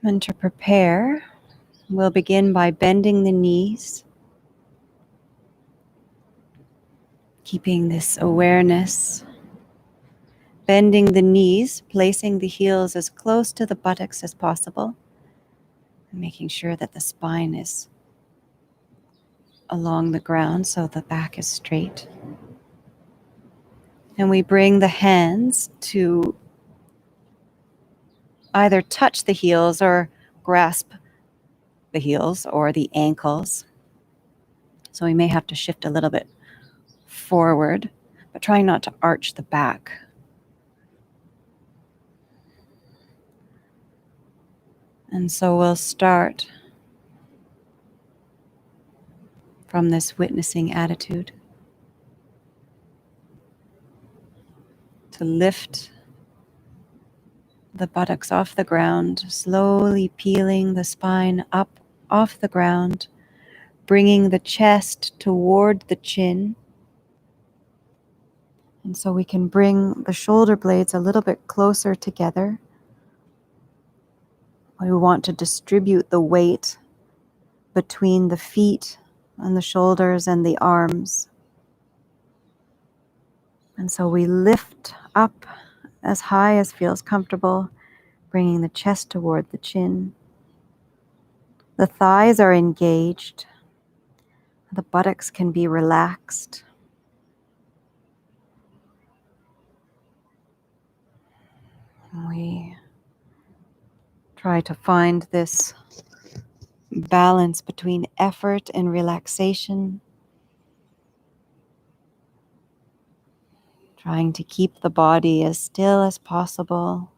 And to prepare, we'll begin by bending the knees, keeping this awareness. Bending the knees, placing the heels as close to the buttocks as possible, and making sure that the spine is along the ground so the back is straight. And we bring the hands to either touch the heels or grasp the heels or the ankles. So we may have to shift a little bit forward, but trying not to arch the back. And so we'll start from this witnessing attitude to lift the buttocks off the ground, slowly peeling the spine up off the ground, bringing the chest toward the chin. And so we can bring the shoulder blades a little bit closer together. We want to distribute the weight between the feet and the shoulders and the arms. And so we lift up as high as feels comfortable, bringing the chest toward the chin. The thighs are engaged. The buttocks can be relaxed. We try to find this balance between effort and relaxation, trying to keep the body as still as possible.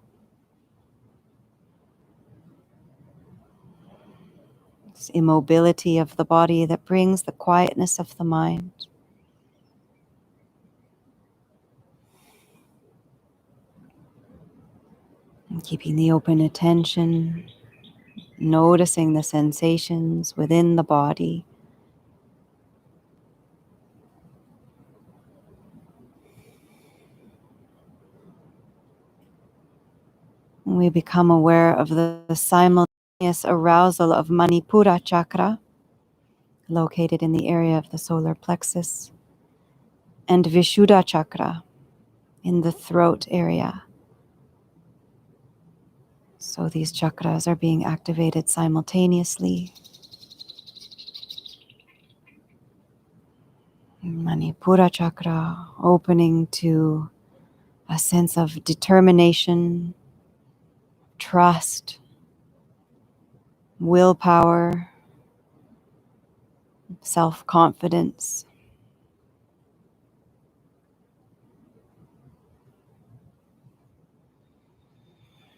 This immobility of the body that brings the quietness of the mind. And keeping the open attention, noticing the sensations within the body. We become aware of the simultaneous arousal of Manipura chakra, located in the area of the solar plexus, and Vishuddha chakra in the throat area. So these chakras are being activated simultaneously. Manipura chakra opening to a sense of determination, trust, willpower, self-confidence.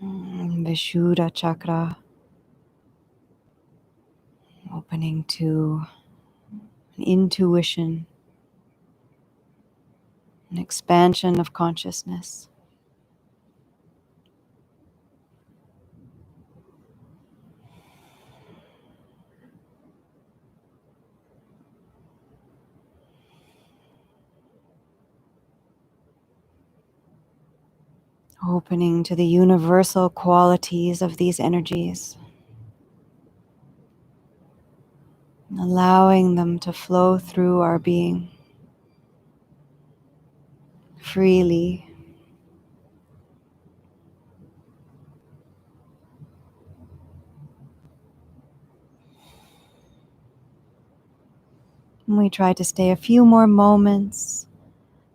Vishuddha chakra opening to an intuition, an expansion of consciousness. Opening to the universal qualities of these energies, allowing them to flow through our being freely. And we try to stay a few more moments,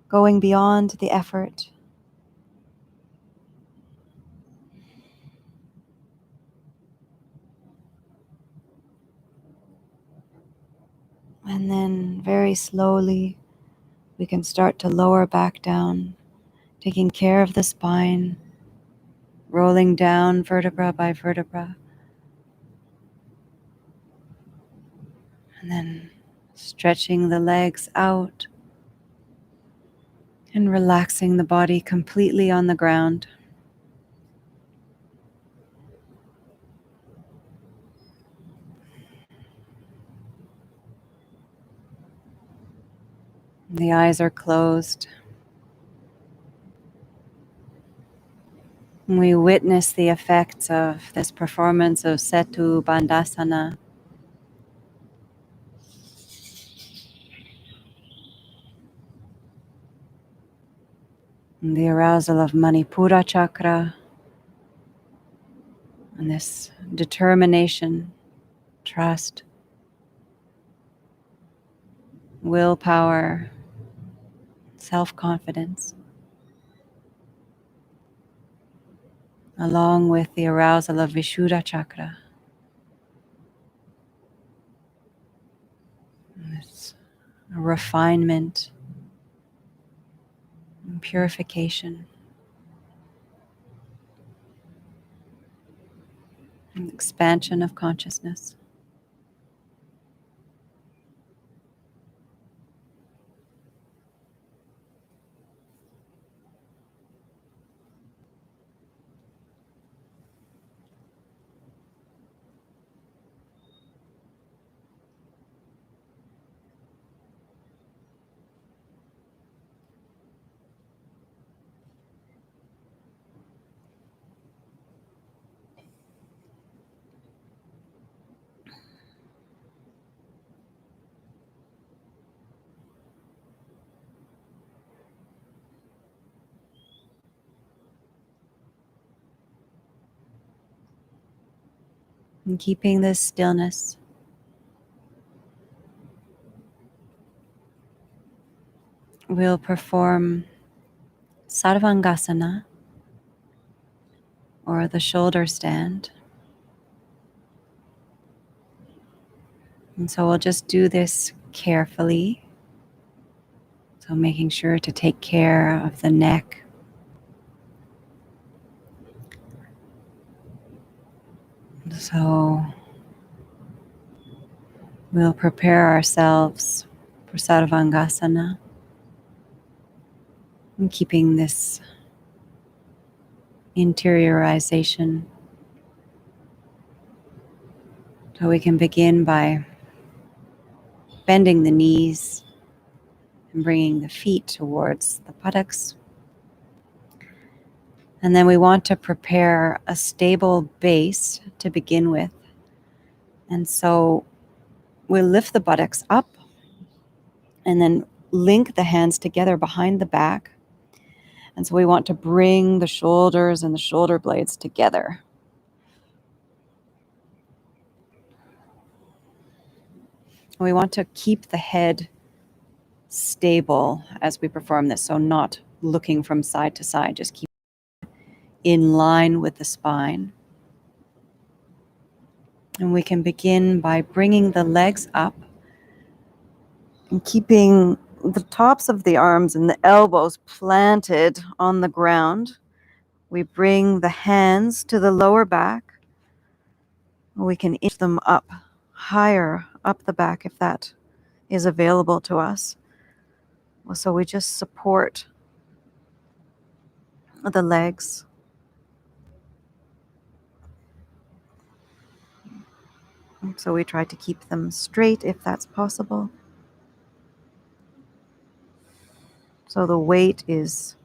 going beyond the effort. And then very slowly, we can start to lower back down, taking care of the spine, rolling down vertebra by vertebra. And then stretching the legs out and relaxing the body completely on the ground. The eyes are closed. We witness the effects of this performance of Setu Bandhasana. And the arousal of Manipura chakra and this determination, trust, willpower, self-confidence, along with the arousal of Vishuddha chakra. This refinement and purification and expansion of consciousness. And keeping this stillness, we'll perform Sarvangasana, or the shoulder stand. And so we'll just do this carefully. So making sure to take care of the neck. So we'll prepare ourselves for Sarvangasana and keeping this interiorization. So we can begin by bending the knees and bringing the feet towards the buttocks. And then we want to prepare a stable base to begin with. And so we'll lift the buttocks up and then link the hands together behind the back. And so we want to bring the shoulders and the shoulder blades together. We want to keep the head stable as we perform this, so not looking from side to side, just keep in line with the spine. And we can begin by bringing the legs up and keeping the tops of the arms and the elbows planted on the ground. We bring the hands to the lower back. We can inch them up, higher up the back if that is available to us. So we just support the legs. So we try to keep them straight if that's possible. So the weight is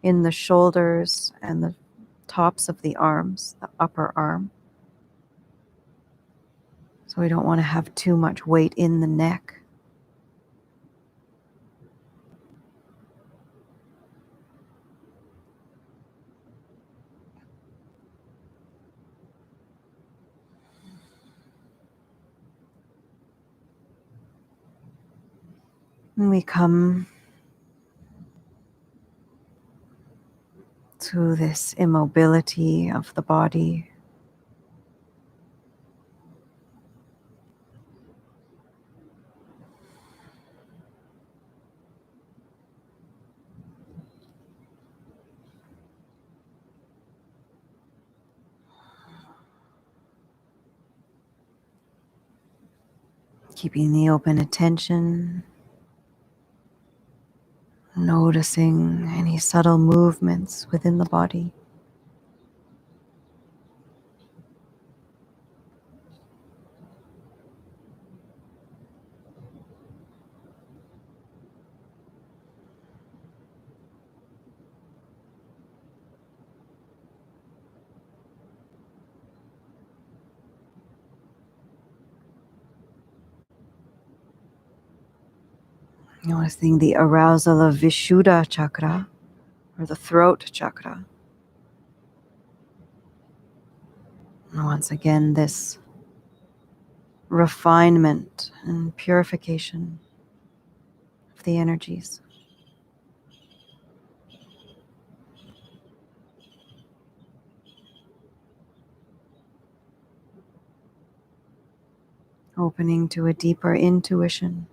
in the shoulders and the tops of the arms, the upper arm. So we don't want to have too much weight in the neck. And we come to this immobility of the body. Keeping the open attention, noticing any subtle movements within the body. Noticing the arousal of Vishuddha chakra, or the throat chakra. And once again, this refinement and purification of the energies. Opening to a deeper intuition.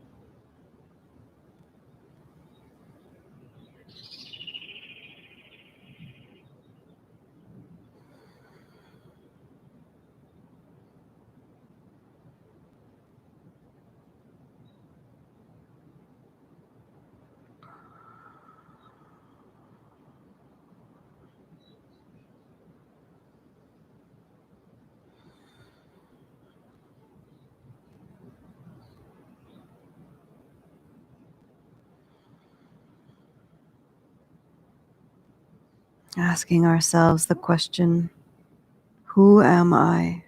Asking ourselves the question, who am I?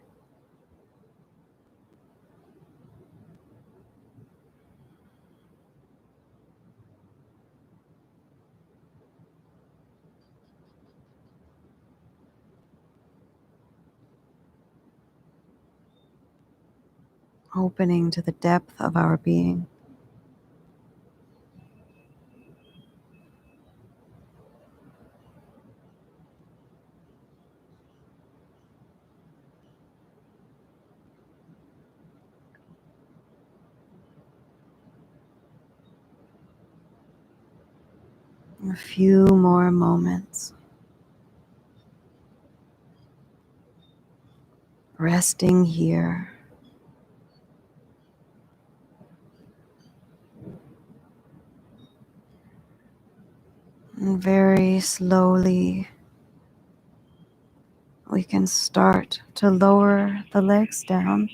opening to the depth of our being. A few more moments. Resting here. And very slowly, we can start to lower the legs down,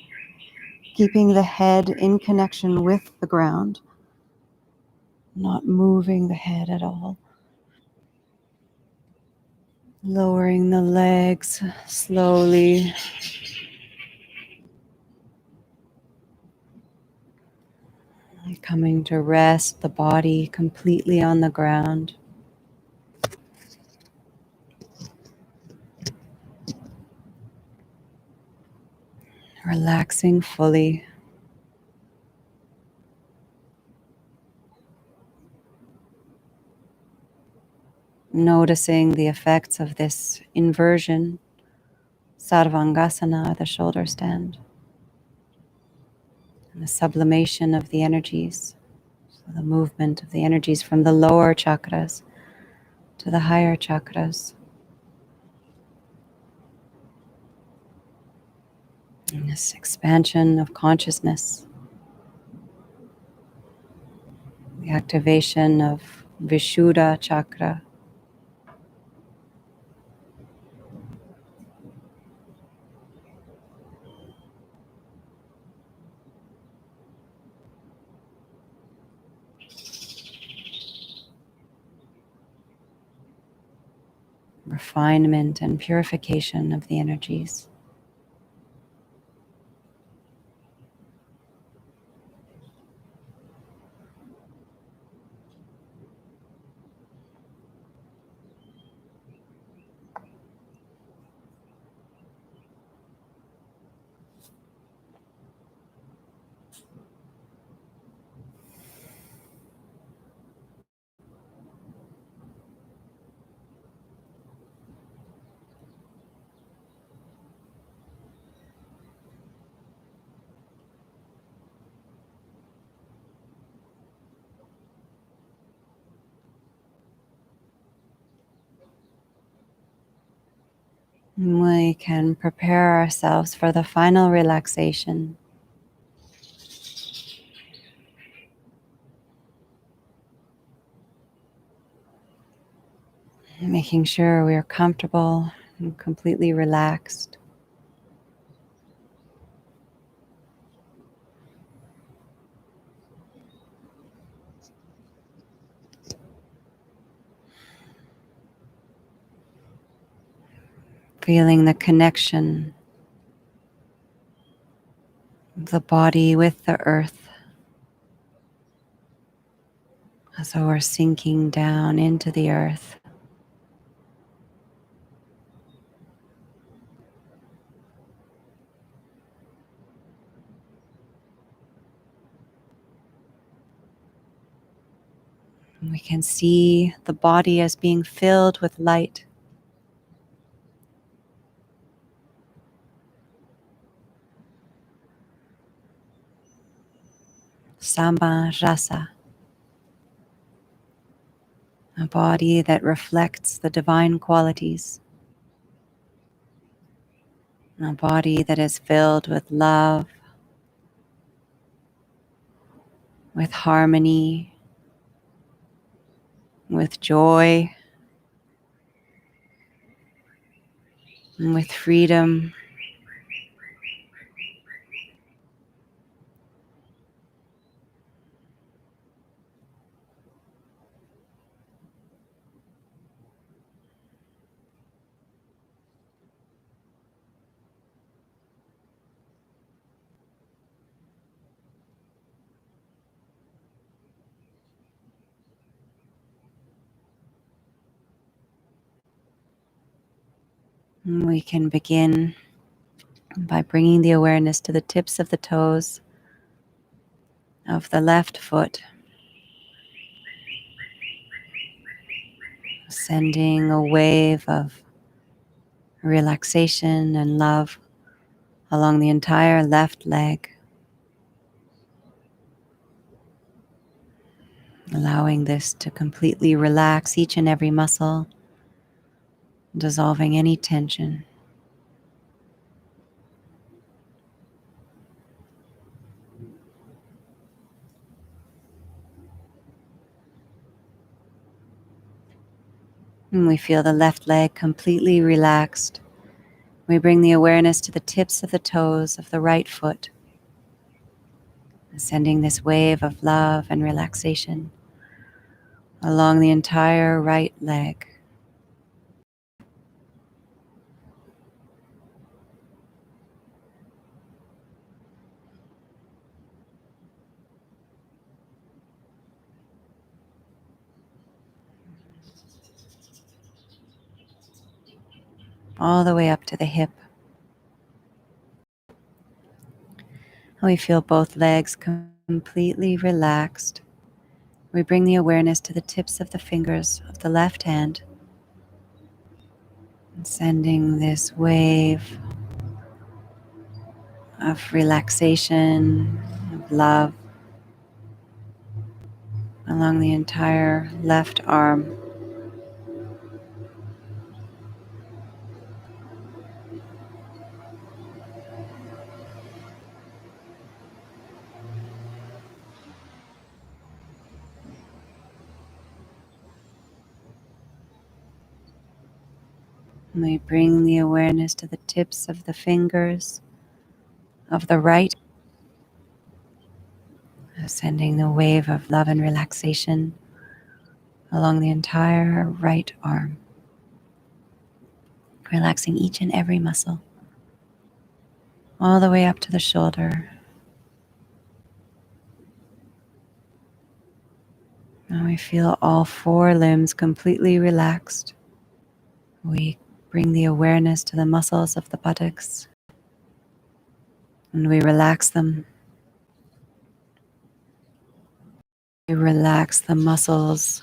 keeping the head in connection with the ground, not moving the head at all. Lowering the legs slowly. Coming to rest the body completely on the ground. Relaxing fully. Noticing the effects of this inversion, Sarvangasana, the shoulder stand, and the sublimation of the energies, so the movement of the energies from the lower chakras to the higher chakras. And this expansion of consciousness, the activation of Vishuddha chakra, refinement and purification of the energies. We can prepare ourselves for the final relaxation. Making sure we are comfortable and completely relaxed. Feeling the connection of the body with the earth as though we're sinking down into the earth. We can see the body as being filled with light. Samba rasa, a body that reflects the divine qualities, a body that is filled with love, with harmony, with joy, and with freedom. And we can begin by bringing the awareness to the tips of the toes, of the left foot, sending a wave of relaxation and love along the entire left leg, allowing this to completely relax each and every muscle, dissolving any tension. And we feel the left leg completely relaxed. We bring the awareness to the tips of the toes of the right foot, sending this wave of love and relaxation along the entire right leg. All the way up to the hip. And we feel both legs completely relaxed. We bring the awareness to the tips of the fingers of the left hand, sending this wave of relaxation, of love along the entire left arm. And we bring the awareness to the tips of the fingers of the right, sending the wave of love and relaxation along the entire right arm, relaxing each and every muscle, all the way up to the shoulder. And we feel all four limbs completely relaxed. We bring the awareness to the muscles of the buttocks, and we relax them. We relax the muscles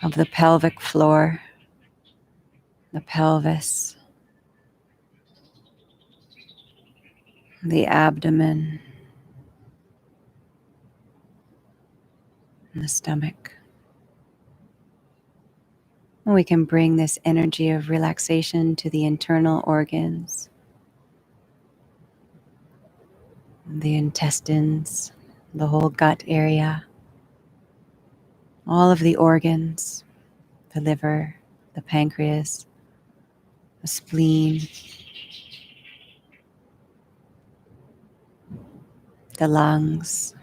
of the pelvic floor, the pelvis, the abdomen, and the stomach. And we can bring this energy of relaxation to the internal organs, the intestines, the whole gut area, all of the organs, the liver, the pancreas, the spleen, the lungs,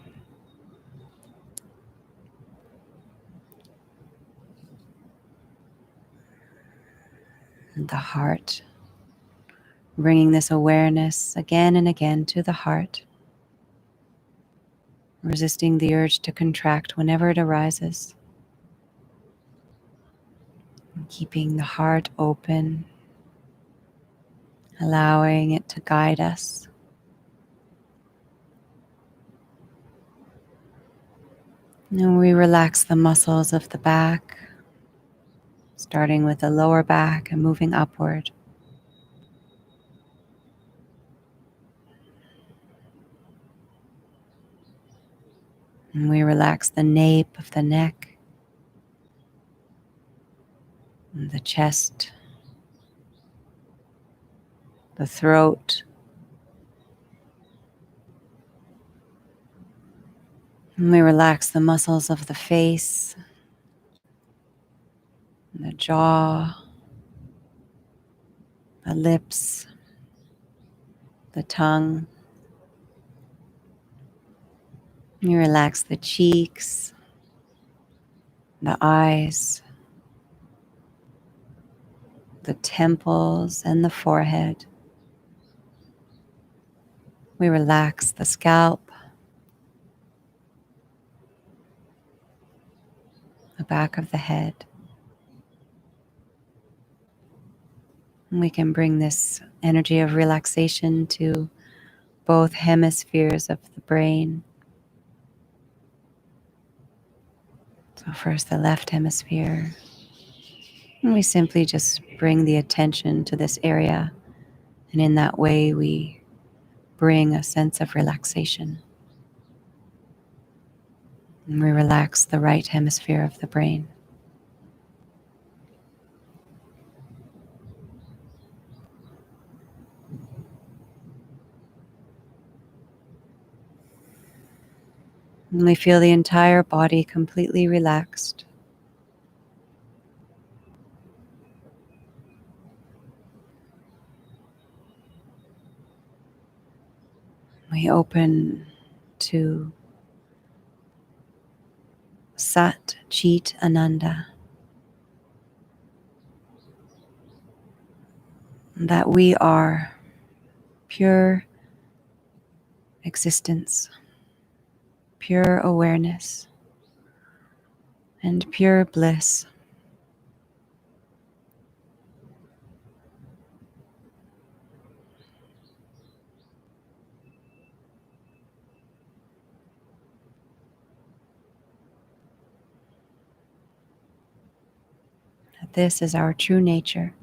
and the heart. Bringing this awareness again and again to the heart, resisting the urge to contract whenever it arises, and keeping the heart open, allowing it to guide us. And we relax the muscles of the back, starting with the lower back and moving upward. And we relax the nape of the neck, and the chest, the throat. And we relax the muscles of the face, and the jaw, the lips, the tongue. You relax the cheeks, the eyes, the temples, and the forehead. We relax the scalp, the back of the head. And we can bring this energy of relaxation to both hemispheres of the brain, So first the left hemisphere. And we simply just bring the attention to this area. And in that way, we bring a sense of relaxation. And we relax the right hemisphere of the brain. And we feel the entire body completely relaxed. We open to Sat Chit Ananda. That we are pure existence, pure awareness, and pure bliss. That this is our true nature.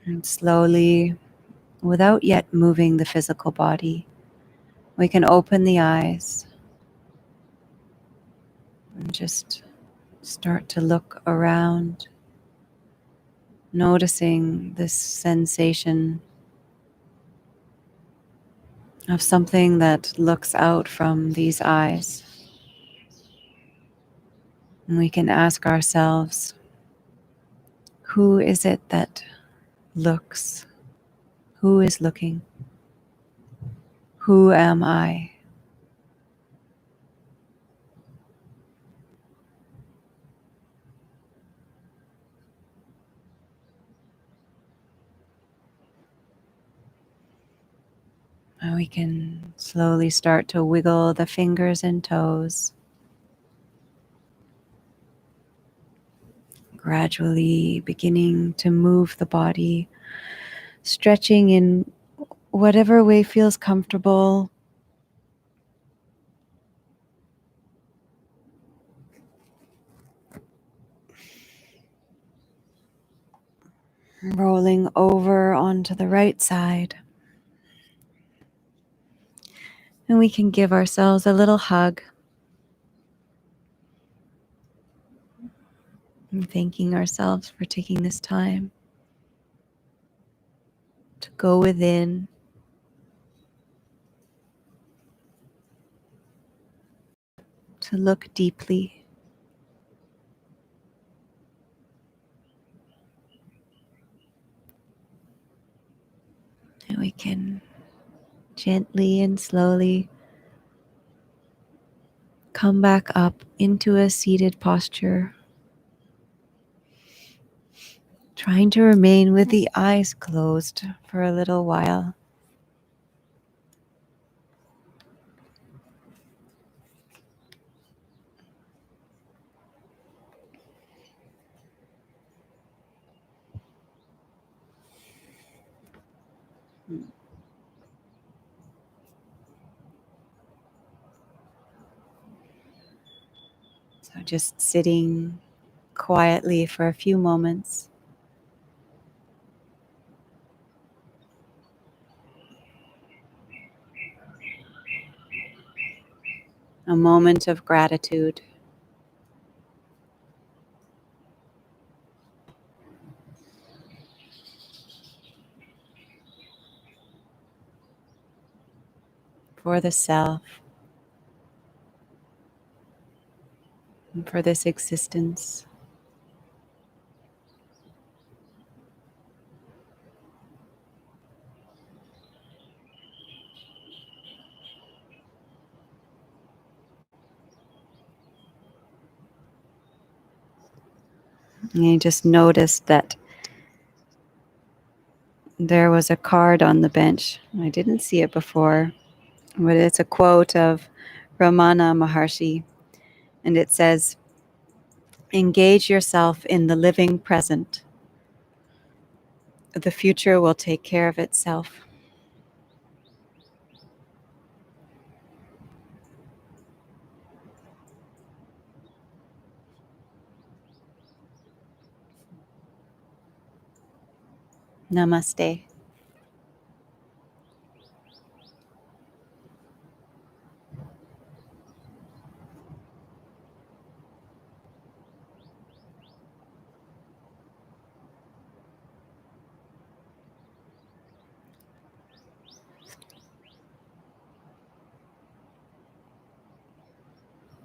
And slowly, without yet moving the physical body, we can open the eyes and just start to look around, noticing this sensation of something that looks out from these eyes. And we can ask ourselves, who is it that looks? Who is looking? Who am I? And we can slowly start to wiggle the fingers and toes, gradually beginning to move the body, stretching in whatever way feels comfortable. Rolling over onto the right side. And we can give ourselves a little hug. And thanking ourselves for taking this time to go within, to look deeply. And we can gently and slowly come back up into a seated posture, trying to remain with the eyes closed for a little while. So just sitting quietly for a few moments. A moment of gratitude. For the self, and for this existence. And I just noticed that there was a card on the bench. I didn't see it before. But it's a quote of Ramana Maharshi, and it says, "Engage yourself in the living present. The future will take care of itself." Namaste.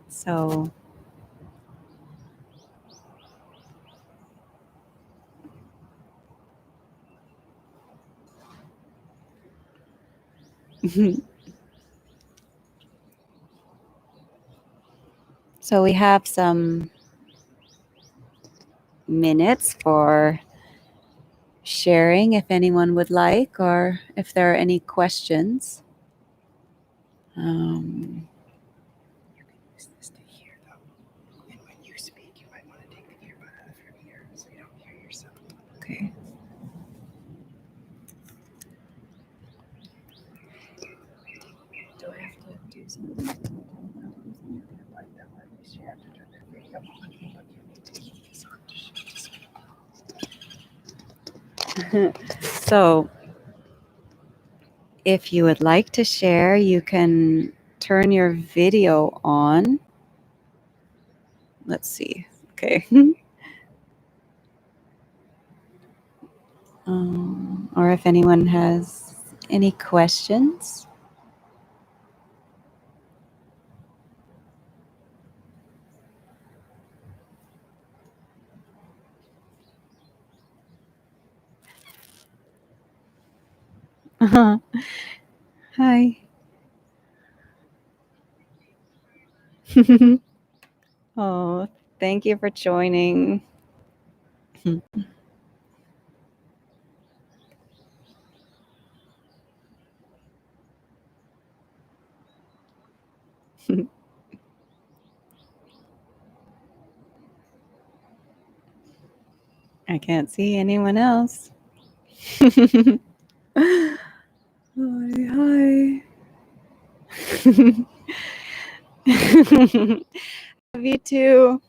So, so we have some minutes for sharing if anyone would like, or if there are any questions. Um, You can use this to hear though. And when you speak, you might want to take the earbud out of your ear so you don't hear yourself. okay. Do I have to do something? Like that one, you have to turn that video on, but you need to keep this on to show this. So, if you would like to share, you can turn your video on. Let's see. Okay. Or if anyone has any questions. Hi. Oh, thank you for joining. I can't see anyone else. Hi, hi. Love you too.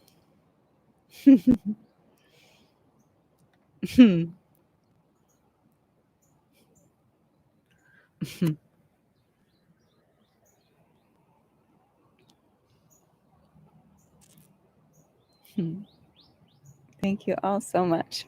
Thank you all so much.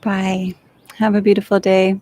Bye. Have a beautiful day.